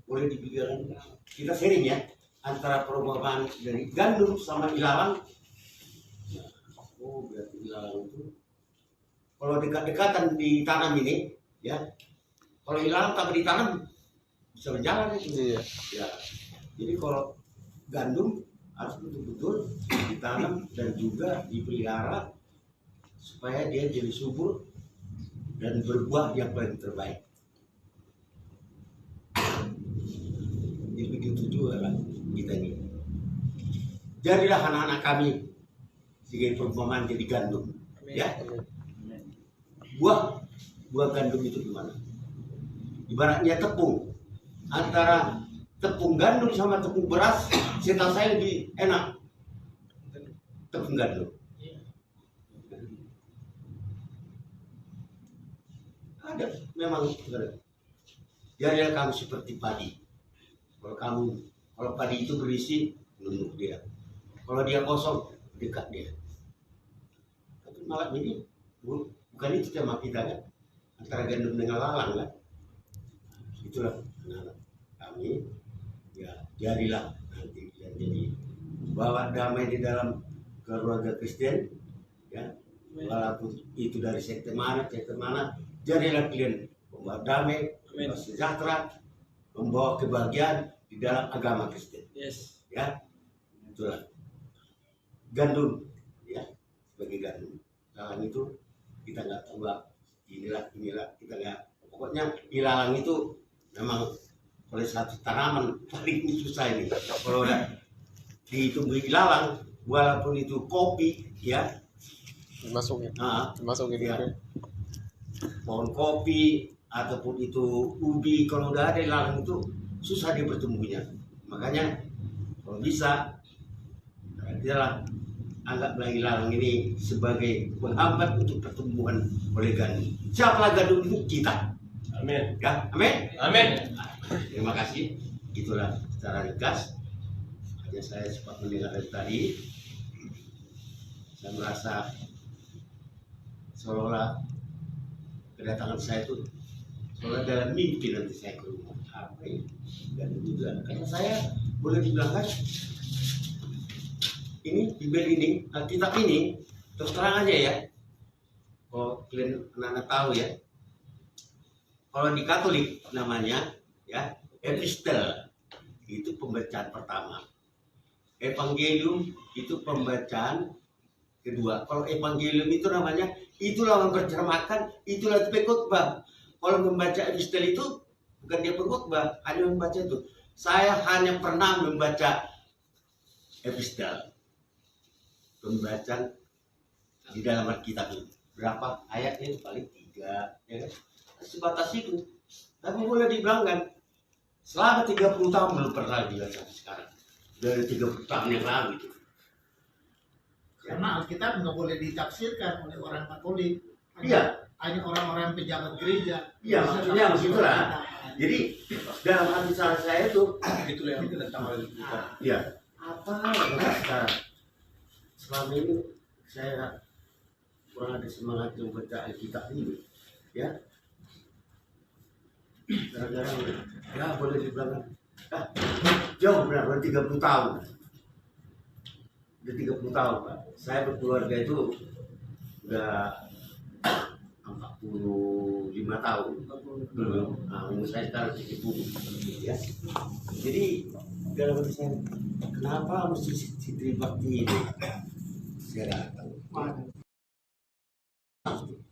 Boleh dipikirkan kita sering ya antara perubahan dari gandum sama ilalang. Oh berarti ilalang itu kalau dekat-dekatan ditanam ini ya, kalau ilalang tak ditanam bisa berjalan itu.
Iya.
Ya. Jadi kalau gandum harus betul-betul ditanam dan juga dipelihara supaya dia jadi subur dan berbuah yang paling terbaik. Jadi begitu juga lah kita ini. Jadilah anak-anak kami sebagai perumpamaan jadi gandum. Ya. Buah gandum itu gimana? Ibaratnya tepung. Antara tepung gandum sama tepung beras, setahu saya lebih enak tepung gandum. Ada memang. Jadilah kamu seperti padi. Kalau padi itu berisi, numpuk dia. Kalau dia kosong, dekat dia. Tapi malam ini bukan itu tema kita kan, antara gandum dengan lalang kan. Itulah anak-anak kami. Ya jadilah nanti yang jadi bawa damai di dalam keluarga Kristen. Ya, walaupun itu dari sekte mana, jadilah kalian membawa damai, membawa sejahtera, membawa kebahagiaan di dalam agama Kristen.
Yes.
Ya, itulah gandum, ya sebagai gandum. Ilalang itu kita nggak tahu inilah kita nggak. Pokoknya ilalang itu memang oleh satu tanaman paling susah ini. Kalau udah ditumbuhi ilalang, walaupun itu kopi, ya
dimasukin
ya, pohon kopi ataupun itu ubi, kalau udah ada ilalang itu susah dia bertumbuhnya. Makanya kalau bisa adalah anggaplah ilalang ini sebagai penghambat untuk pertumbuhan oleh gandum. Siapalah gandum itu? Kita.
Amin.
Ya, amin.
Amin.
Terima kasih. Itulah secara ringkas. Hanya saya sempat mendengar dari tadi. Saya merasa seolah-olah kedatangan saya itu seolah dalam mimpi nanti saya ke rumah. Apa ini? Dan juga karena saya boleh dibilang kan ini Bible ini, Alkitab ini terus terang aja ya. Kalau kalian anak-anak tahu ya, kalau di Katolik namanya ya epistel, itu pembacaan pertama. Evangelium itu pembacaan kedua. Kalau evangelium itu namanya itulah memperceramakan, itulah khotbah. Kalau membaca epistel itu bukan dia pengkhotbah, hanya membaca itu. Saya hanya pernah membaca epistel, pembacaan di dalam Alkitab itu. Berapa ayatnya itu paling 3, ya kan? Sebatas itu. Tapi boleh dibilang kan, selama 30 tahun belum pernah dibaca sekarang. Dari 30 tahun yang lalu itu.
Karena Alkitab nggak boleh ditafsirkan oleh orang Katolik.
Iya.
Hanya orang-orang pejabat gereja.
Iya, maksudnya begitulah. Jadi dalam hati saya itu
Itulah yang kita tambah kita.
ya apa sekarang selama ini saya kurang ada semangat membaca Alkitab ini ya, gara-gara ya boleh dibilang jauh benar 30 tahun udah 30 tahun Pak. Saya berkeluarga itu udah 45 tahun belum. Nah, umur saya sekarang 70 ya. Jadi dalam hati saya, kenapa mesti si Tribakti ini? Saya datang.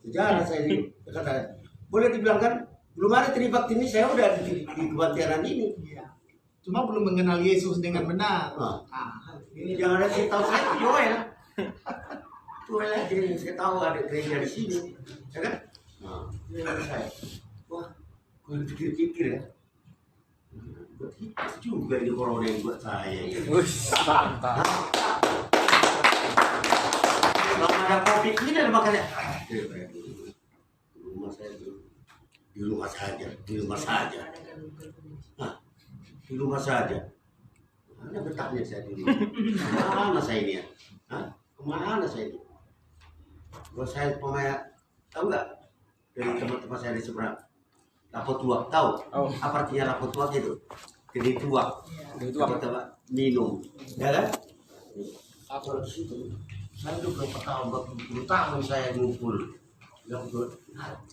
Sejarah saya ini kata, boleh dibilang kan belum ada Tribakti ini, saya udah di kebaktianan ini.
Cuma belum mengenal Yesus dengan benar.
Ini jangan ada saya tahu saya itu Joel. Joel aja yang saya tahu ada gereja di sini, ya kan? Ini saya, wah, gue pikir-pikir ya. Buat hidup juga ini corona yang buat saya. Kalau ada COVID ini dan makanya rumah saya di rumah saja, di rumah saja. Di rumah saja. Mana betahnya saya di rumah? Kemana saya ini ya? Kemana saya ini? Kalau saya pemain, tahu nggak? Dari teman-teman saya di seberang, rapot tuak, tahu? Apa artinya rapot tuak itu? Gede tuak, teman-teman minum, ya kan? Apa di situ? Saya udah berapa tahun, 20 tahun saya ngumpul, nggak betul.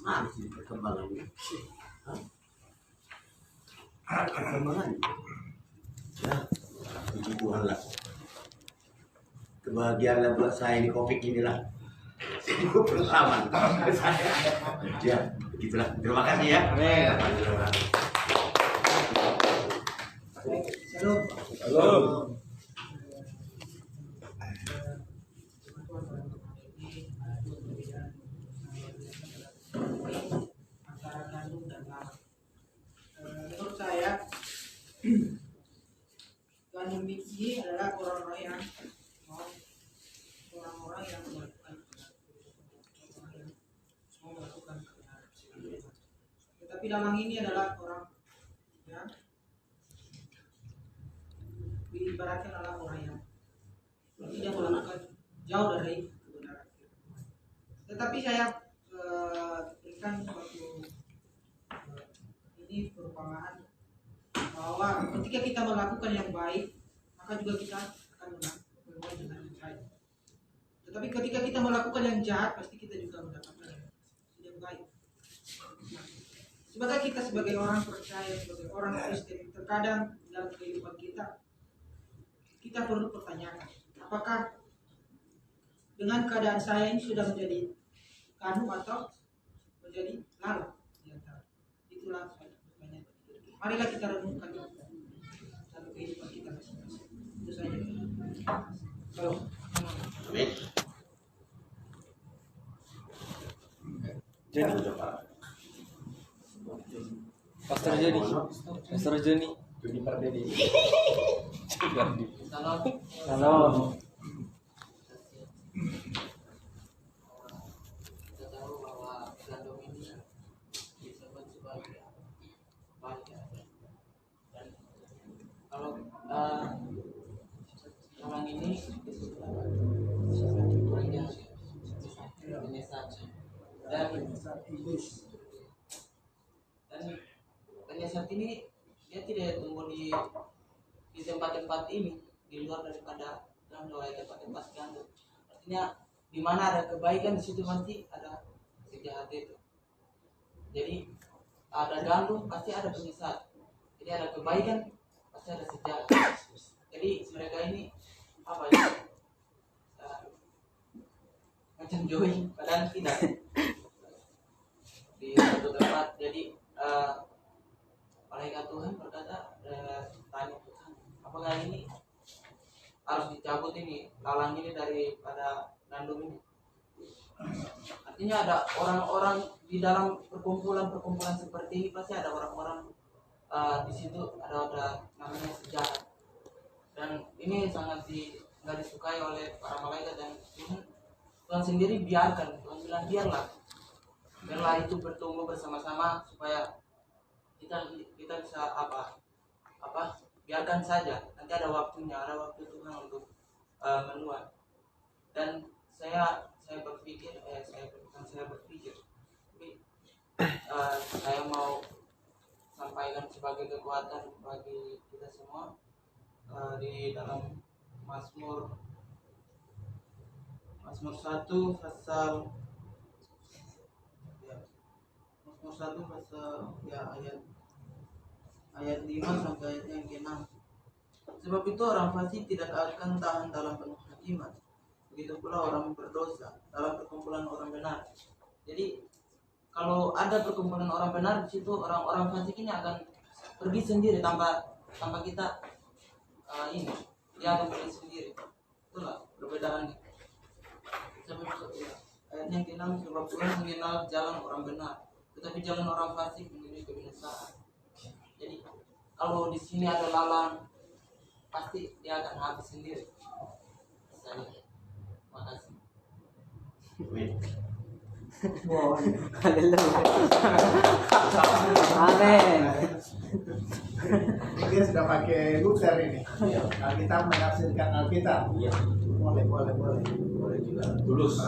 Mana sih perkembangannya? Perkembangannya? Ya, puji Tuhan lah. Kebahagiaan buat saya di Covid inilah. Itu pengalaman saya. Ya, begitulah. Terima kasih ya. Amin.
Shalom.
Shalom.
Menurut saya gandum biji adalah orang-orang yang melakukan kebenaran. Tetapi dalam ini adalah orang yang diibaratkan adalah orang yang tidak melakukan jauh dari kebenaran. Tetapi saya berikan suatu ini perumpamaan bahwa ketika kita melakukan yang baik, maka juga kita akan berbuat dengan yang baik. Tetapi ketika kita melakukan yang jahat, pasti kita juga mendapatkan yang baik. Sebagai kita sebagai orang percaya, sebagai orang Kristen, terkadang dalam kehidupan kita perlu pertanyakan, apakah dengan keadaan saya ini sudah menjadi kanu atau menjadi lalat? Itulah saya bertanya. Marilah kita renungkan dalam kehidupan kita masing-masing. Itu saja.
Amin.
Jadi Pastor Joni, Pastor Joni,
Joni Pardede.
Salam.
Kita tahu bahwa gandum ini disebut sebagai baja. Dan kalau orang ini orang jahat, dan penyesat ini dia tidak tumbuh di tempat-tempat ini, di luar daripada dalam tempat-tempat gandum. Artinya di mana ada kebaikan di situ pasti ada kejahatan itu. Jadi ada gandum pasti ada penyesat. Jadi ada kebaikan pasti ada sejahat. Jadi mereka ini apa ya? Macam joy, padahal tidak di satu tempat. Jadi malaikat Tuhan berkata, tanya Tuhan, apakah ini harus dicabut ini lalang ini daripada gandum ini? Artinya ada orang-orang di dalam perkumpulan seperti ini pasti ada orang-orang di situ ada namanya sejahat, dan ini sangat nggak disukai oleh para malaikat. Dan Tuhan sendiri biarkan, Tuhan bilang biarlah itu bertumbuh bersama-sama supaya kita bisa biarkan saja, nanti ada waktunya, ada waktu Tuhan untuk menuai. Dan saya berpikir saya mau sampaikan sebagai kekuatan bagi kita semua di dalam Mazmur 1 pasal Mazmur 1 pasal ya ayat 5 sampai ayat yang ke-6. Sebab itu orang fasik tidak akan tahan dalam penuh hakimat. Begitu pula orang berdosa dalam perkumpulan orang benar. Jadi kalau ada perkumpulan orang benar, di situ orang-orang fasik ini akan pergi sendiri tanpa kita ini. Dia akan pergi sendiri. Itulah perbedaannya. Sebab ayat yang ke-6, sebab Tuhan mengenal jalan orang benar, tetapi jalan orang fasik menuju kebinasaan. Jadi kalau di sini ada lalang, pasti dia akan habis sendiri. Makasih.
Amin.
Dia sudah pakai Luther ini. Alkitab menafsirkan Alkitab. Boleh juga.
Tulus.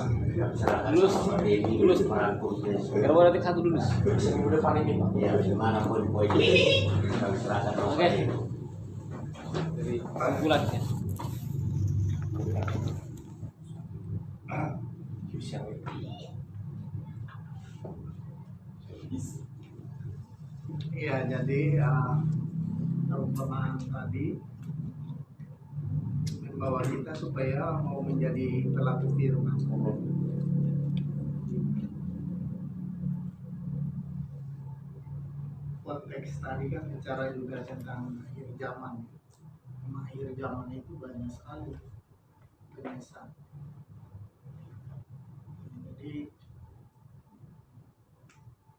Karena berarti satu dulu.
Minggu depan ini Pak.
Ya, gimana pun poinnya kami serahkan.
Oke. Dari bulan ya.
Iya, jadi perumpamaan tadi membawa kita supaya mau menjadi pelaku firman. Konteks tadi kan bicara juga tentang akhir zaman. Akhir zaman itu banyak sekali penyesalan. Jadi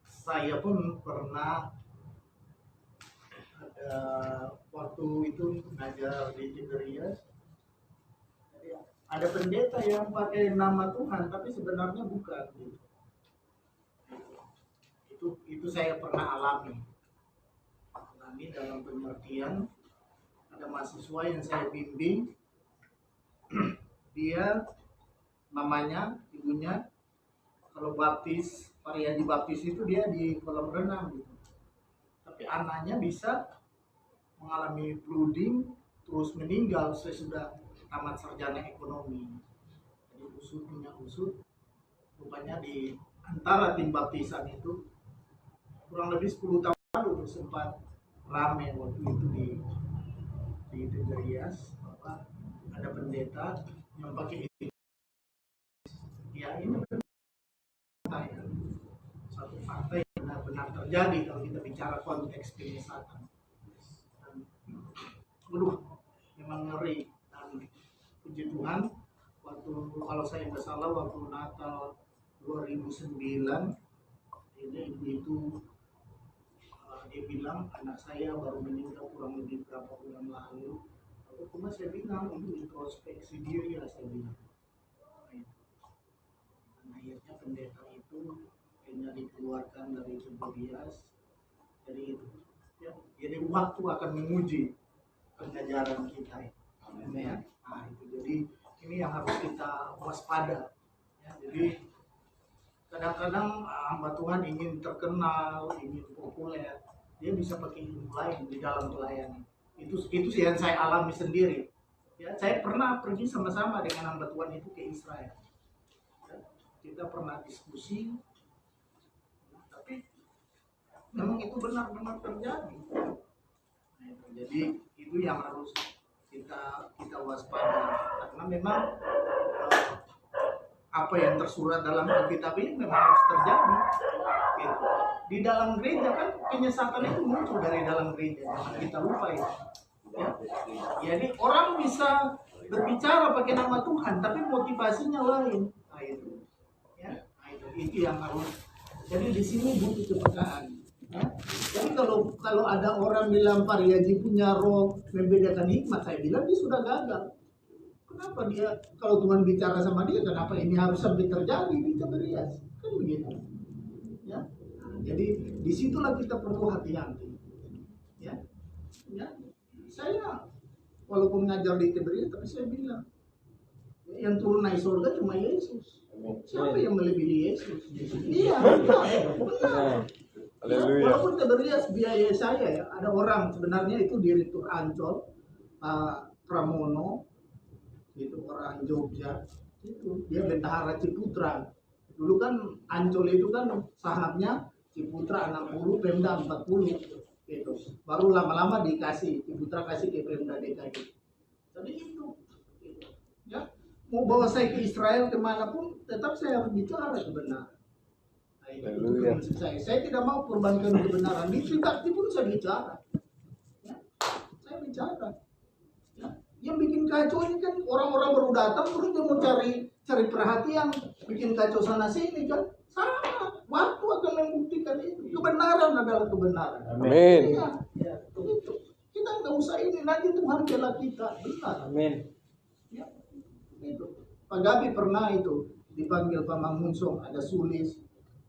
saya pun pernah ada waktu itu ngajar di Tiberias. Jadi ada pendeta yang pakai nama Tuhan tapi sebenarnya bukan. Itu saya pernah alami dalam pengertian. Ada mahasiswa yang saya bimbing, dia mamanya, ibunya kalau baptis, Pariadi baptis itu dia di kolam renang gitu. Tapi anaknya bisa mengalami flooding terus meninggal sesudah tamat sarjana ekonomi. Jadi punya usut rupanya di antara tim baptisan itu kurang lebih 10 tahun lalu sempat rame waktu itu di Tiberias bahwa ada pendeta yang pakai itu. Ya ini satu fakta yang benar-benar terjadi kalau kita bicara konteks penyesatan. Memang ngeri. Dan puji Tuhan, waktu kalau saya nggak salah waktu Natal 2009 ini ibu itu dia bilang anak saya baru meninggal kurang lebih berapa bulan lalu. Lalu cuma saya bilang itu introspeksi diri lah saya bilang. Akhirnya pendeta itu hanya dikeluarkan dari Tiberias. Jadi itu ya, jadi waktu akan menguji pengajaran kita ya. Nah itu jadi ini yang harus kita waspada ya. Jadi kadang-kadang hamba Tuhan ingin terkenal, ingin populer, dia bisa pakai ilmu lain di dalam pelayanan. Itu sih yang saya alami sendiri. Ya, saya pernah pergi sama-sama dengan hamba Tuhan itu ke Israel. Ya, kita pernah diskusi, tapi memang itu benar-benar terjadi. Nah, jadi itu yang harus kita waspada karena memang apa yang tersurat dalam Alkitab ini memang harus terjadi. Gitu. Di dalam gereja kan penyesatan itu muncul dari dalam gereja, jangan kita lupa itu. Ya. Jadi orang bisa berbicara pakai nama Tuhan, tapi motivasinya lain. Nah itu, ya, nah, itu yang harus. Jadi di sini butuh kepekaan. Ya. Jadi kalau ada orang bilang Pariadi punya roh membedakan hikmat, saya bilang dia sudah gagal. Kenapa dia kalau Tuhan bicara sama dia, kenapa ini harus sampai terjadi di Tiberias? Kan begitu. Ya. Nah, jadi disitulah kita perlu hati-hati. Ya. Ya. Saya walaupun ngajar di Tiberias, tapi saya bilang yang turun naik surga cuma Yesus. Siapa yang melebihi Yesus? Iya, benar. Walaupun Tiberias biaya saya ya, ada orang sebenarnya itu direktur Ancol, Pramono, itu orang Jogja, itu dia bendahara Ciputra. Dulu kan Ancol itu kan sahamnya Ciputra 60, Pemda 40 gitu. Baru lama-lama dikasih Ciputra kasih ke Pemda DKI. Jadi itu gitu. Ya, mau bawa saya ke Israel kemanapun tetap saya harus bicara kebenaran. Nah, itu prinsip saya. Saya tidak mau korbankan kebenaran. Di Tribakti pun saya bicara. Ya, saya bicara. Ya, yang bikin kacau ini kan orang-orang baru datang terus dia mau cari perhatian, bikin kacau sana sini kan. Sama, waktu akan membuktikan itu. Kebenaran adalah kebenaran.
Amin.
Ya, ya, itu. Kita nggak usah ini, nanti Tuhan bela kita. Benar.
Amin.
Ya, itu. Pak Gabi pernah itu dipanggil Pak Mangunsong, ada Sulis.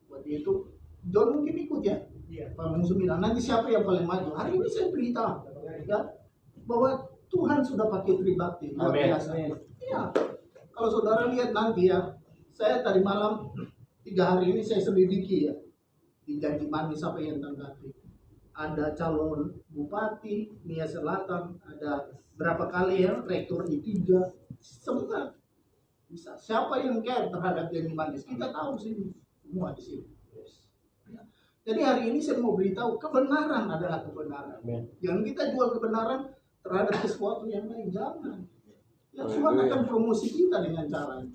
Waktu itu, John mungkin ikut ya. Pak Mangunsong bilang, nanti siapa yang paling maju? Hari ini saya berita ya, bahwa Tuhan sudah pakai Tribakti. Luar biasa. Iya. Kalau saudara lihat nanti ya, saya tadi malam 3 hari ini saya selidiki ya di Janji Manis apa yang tanggapi. Ada calon bupati Nia Selatan, ada berapa kali ya rektor I3, semua bisa. Siapa yang care terhadap Janji Manis? Kita tahu sini semua di sini. Ya. Jadi hari ini saya mau beritahu kebenaran adalah kebenaran. Jangan kita jual kebenaran terhadap sesuatu yang lain, jangan. Ya Tuhan akan promosi kita dengan cara ini.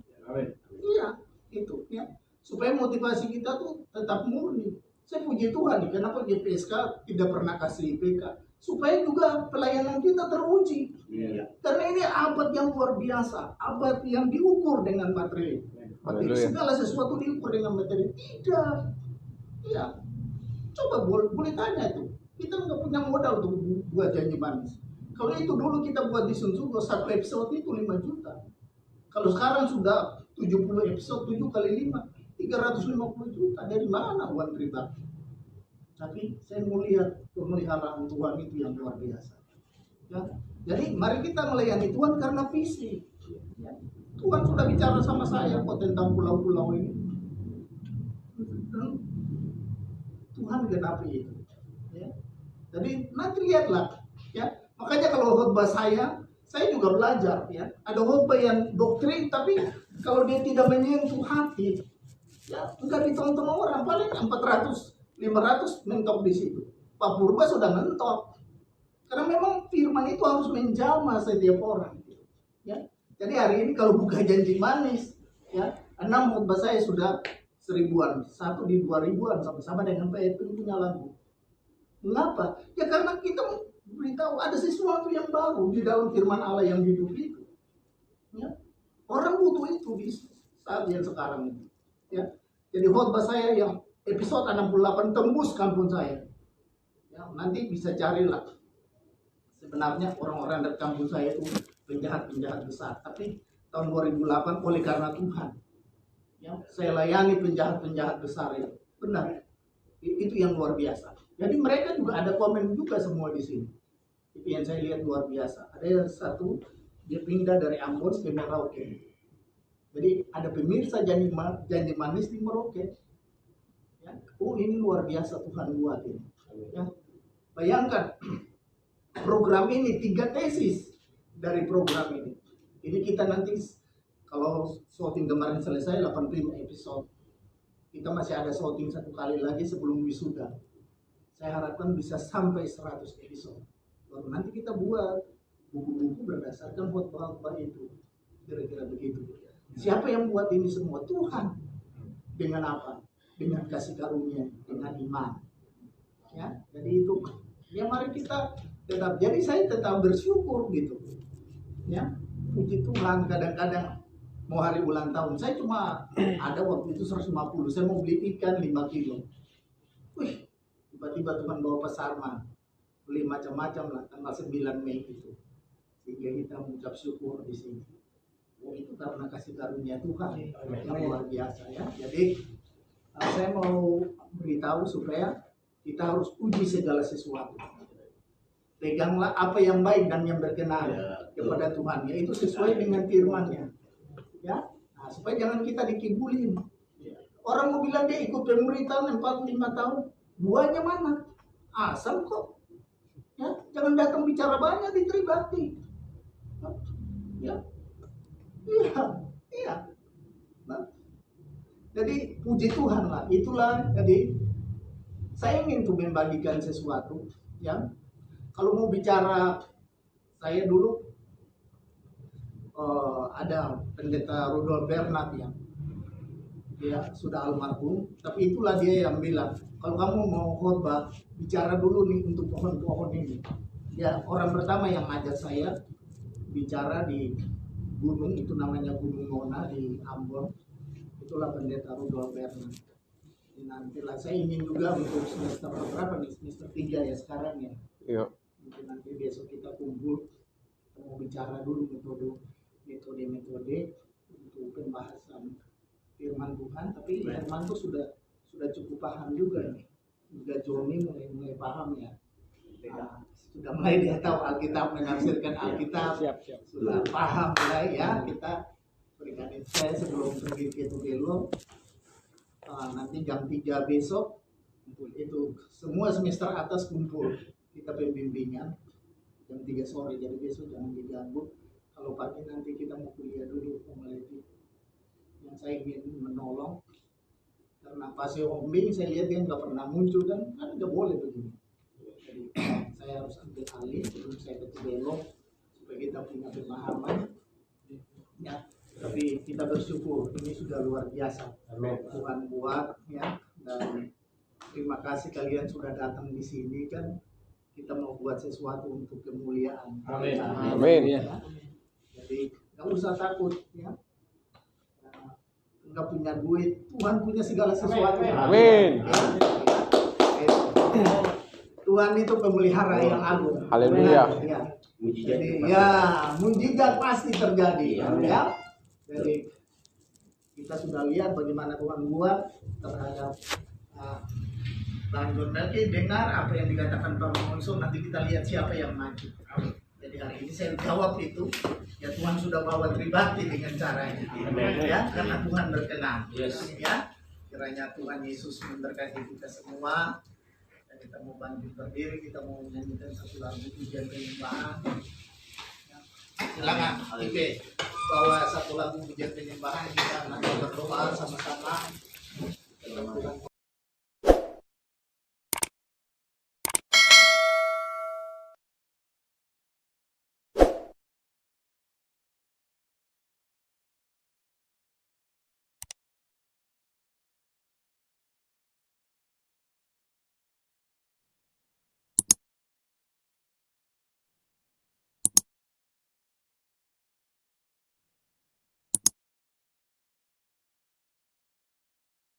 Iya, itu ya. Supaya motivasi kita tuh tetap murni. Saya puji Tuhan nih, kenapa GPSK tidak pernah kasih IPK? Supaya juga pelayanan kita teruji. Karena ini abad yang luar biasa, abad yang diukur dengan materi. Segala sesuatu diukur dengan materi. Tidak. Iya. Coba boleh tanya itu. Kita nggak punya modal untuk buat Janji Manis. Kalau itu dulu kita buat di Sun Sungguh, 1 episode itu 5 juta. Kalau sekarang sudah 70 episode, 7 kali 5. 350 juta, dari mana uang pribadi? Tapi saya mau lihat pemeliharaan Tuhan itu yang luar biasa. Ya. Jadi mari kita melayani Tuhan karena visi. Ya. Tuhan sudah bicara sama saya kok tentang pulau-pulau ini. Tuhan genapi itu. Ya. Jadi nanti lihatlah. Ya. Makanya kalau khotbah saya juga belajar. Ya. Ada khotbah yang doktrin, tapi kalau dia tidak menyentuh hati, ya, enggak ditonton orang, paling 400, 500 mentok di situ. Pak Purba sudah mentok. Karena memang firman itu harus menjamah setiap orang. Ya. Jadi hari ini kalau buka Janji Manis, ya, 6 khotbah saya sudah 1000-an, 1 di 2000-an sama-sama dengan Pak Edwin punya lagu. Mengapa? Ya karena kita beritahu ada sesuatu yang baru di dalam firman Allah yang hidup itu. Ya. Orang butuh itu di saat yang sekarang ini. Ya. Jadi khotbah saya yang episode 68 tembus kampung saya. Ya, nanti bisa carilah. Sebenarnya orang-orang dari kampung saya itu penjahat-penjahat besar. Tapi tahun 2008 oleh karena Tuhan, ya, saya layani penjahat-penjahat besar itu. Benar. Itu yang luar biasa. Jadi mereka juga ada komen juga semua di sini. Itu yang saya lihat luar biasa. Ada yang satu dia pindah dari Ambon ke Merauke. Jadi ada pemirsa janji manis di Merauke. Ya. Oh ini luar biasa Tuhan buat ini. Ya. Bayangkan program ini 3 tesis dari program ini. Ini kita nanti kalau shooting kemarin selesai 85 episode. Kita masih ada shooting 1 kali lagi sebelum wisuda. Saya harapkan bisa sampai 100 episode. Baru nanti kita buat buku-buku berdasarkan khotbah itu. Kira-kira begitu. Siapa yang buat ini semua? Tuhan. Dengan apa? Dengan kasih karunia, dengan iman. Ya, jadi itu. Ya mari kita tetap. Jadi saya tetap bersyukur gitu. Ya, puji Tuhan. Kadang-kadang mau hari ulang tahun, saya cuma ada waktu itu 150. Saya mau beli ikan 5 kilo. Wih, tiba-tiba Tuhan bawa Pak Sarman. Beli macam-macam lah tanggal 9 Mei itu. Sehingga kita mengucap syukur di sini. Oh, itu karena kasih karunia Tuhan yang luar biasa ya. Jadi saya mau beritahu supaya kita harus uji segala sesuatu. Peganglah apa yang baik dan yang berkenan kepada Tuhan, yaitu sesuai dengan firman-Nya. Ya, nah, supaya jangan kita dikibulin. Orang mau bilang dia ikut pemerintahan 45 tahun, buahnya mana? Asal kok. Ya, jangan datang bicara banyak di Tribakti. Ya. Iya. Nah, jadi puji Tuhan lah. Itulah jadi saya ingin tuh membagikan sesuatu yang kalau mau bicara, saya dulu ada pendeta Rudolf Bernard yang dia sudah almarhum, tapi itulah dia yang bilang, kalau kamu mau khotbah bicara dulu nih untuk pohon-pohon ini. Ya, orang pertama yang ngajak saya bicara di gunung itu namanya Gunung Nona di Ambon, itulah pendeta Rudolf Bernard. Nantilah saya ingin juga untuk semester berapa nih, semester 3 ya sekarang ya.
Iya.
Mungkin nanti besok kita kumpul, kita mau bicara dulu metode untuk pembahasan firman Tuhan. Tapi Hermanto sudah cukup paham juga nih. Juga Joni mulai paham ya. Nah, sudah mulai dia tahu Alkitab, menafsirkan Alkitab.
Siap.
Sudah paham mulai ya. Kita berikan saya sebelum pergi ke Tugelo. Nanti jam 3 besok itu semua semester atas kumpul, kita pembimbingan jam 3 sore, jadi besok jangan diganggu. Kalau pagi nanti kita mau kuliah dulu homileti yang saya ingin menolong, karena Pasio Ombing saya lihat dia nggak pernah muncul kan nggak boleh begini. Jadi saya harus ambil alih sebelum saya ke Tugelo supaya kita punya pemahaman ya. Tapi kita bersyukur ini sudah luar biasa. Tuhan buat ya, dan terima kasih kalian sudah datang di sini kan. Kita mau buat sesuatu untuk kemuliaan.
Amin.
Ya. Jadi nggak usah takut ya. Nggak punya duit, Tuhan punya segala sesuatu.
Amin.
Tuhan itu pemelihara yang agung.
Haleluya.
Ya. Jadi ya, mujizat pasti terjadi ya. Jadi kita sudah lihat bagaimana Tuhan buat terhadap Bang Jonaki. Dengar apa yang dikatakan Pak Monson, nanti kita lihat siapa yang maju. Jadi hari ini saya jawab itu, ya Tuhan sudah bawa Tribakti dengan caranya, ya karena Tuhan berkenan. Ya, kiranya Tuhan Yesus memberkati kita semua. Dan kita mau bangkit berdiri, kita mau menyanyikan satu lagu pujian penyembahan. Silakan, Ipe, bawa satu lagu pujian penyembahan, kita nanti berdoa sama-sama.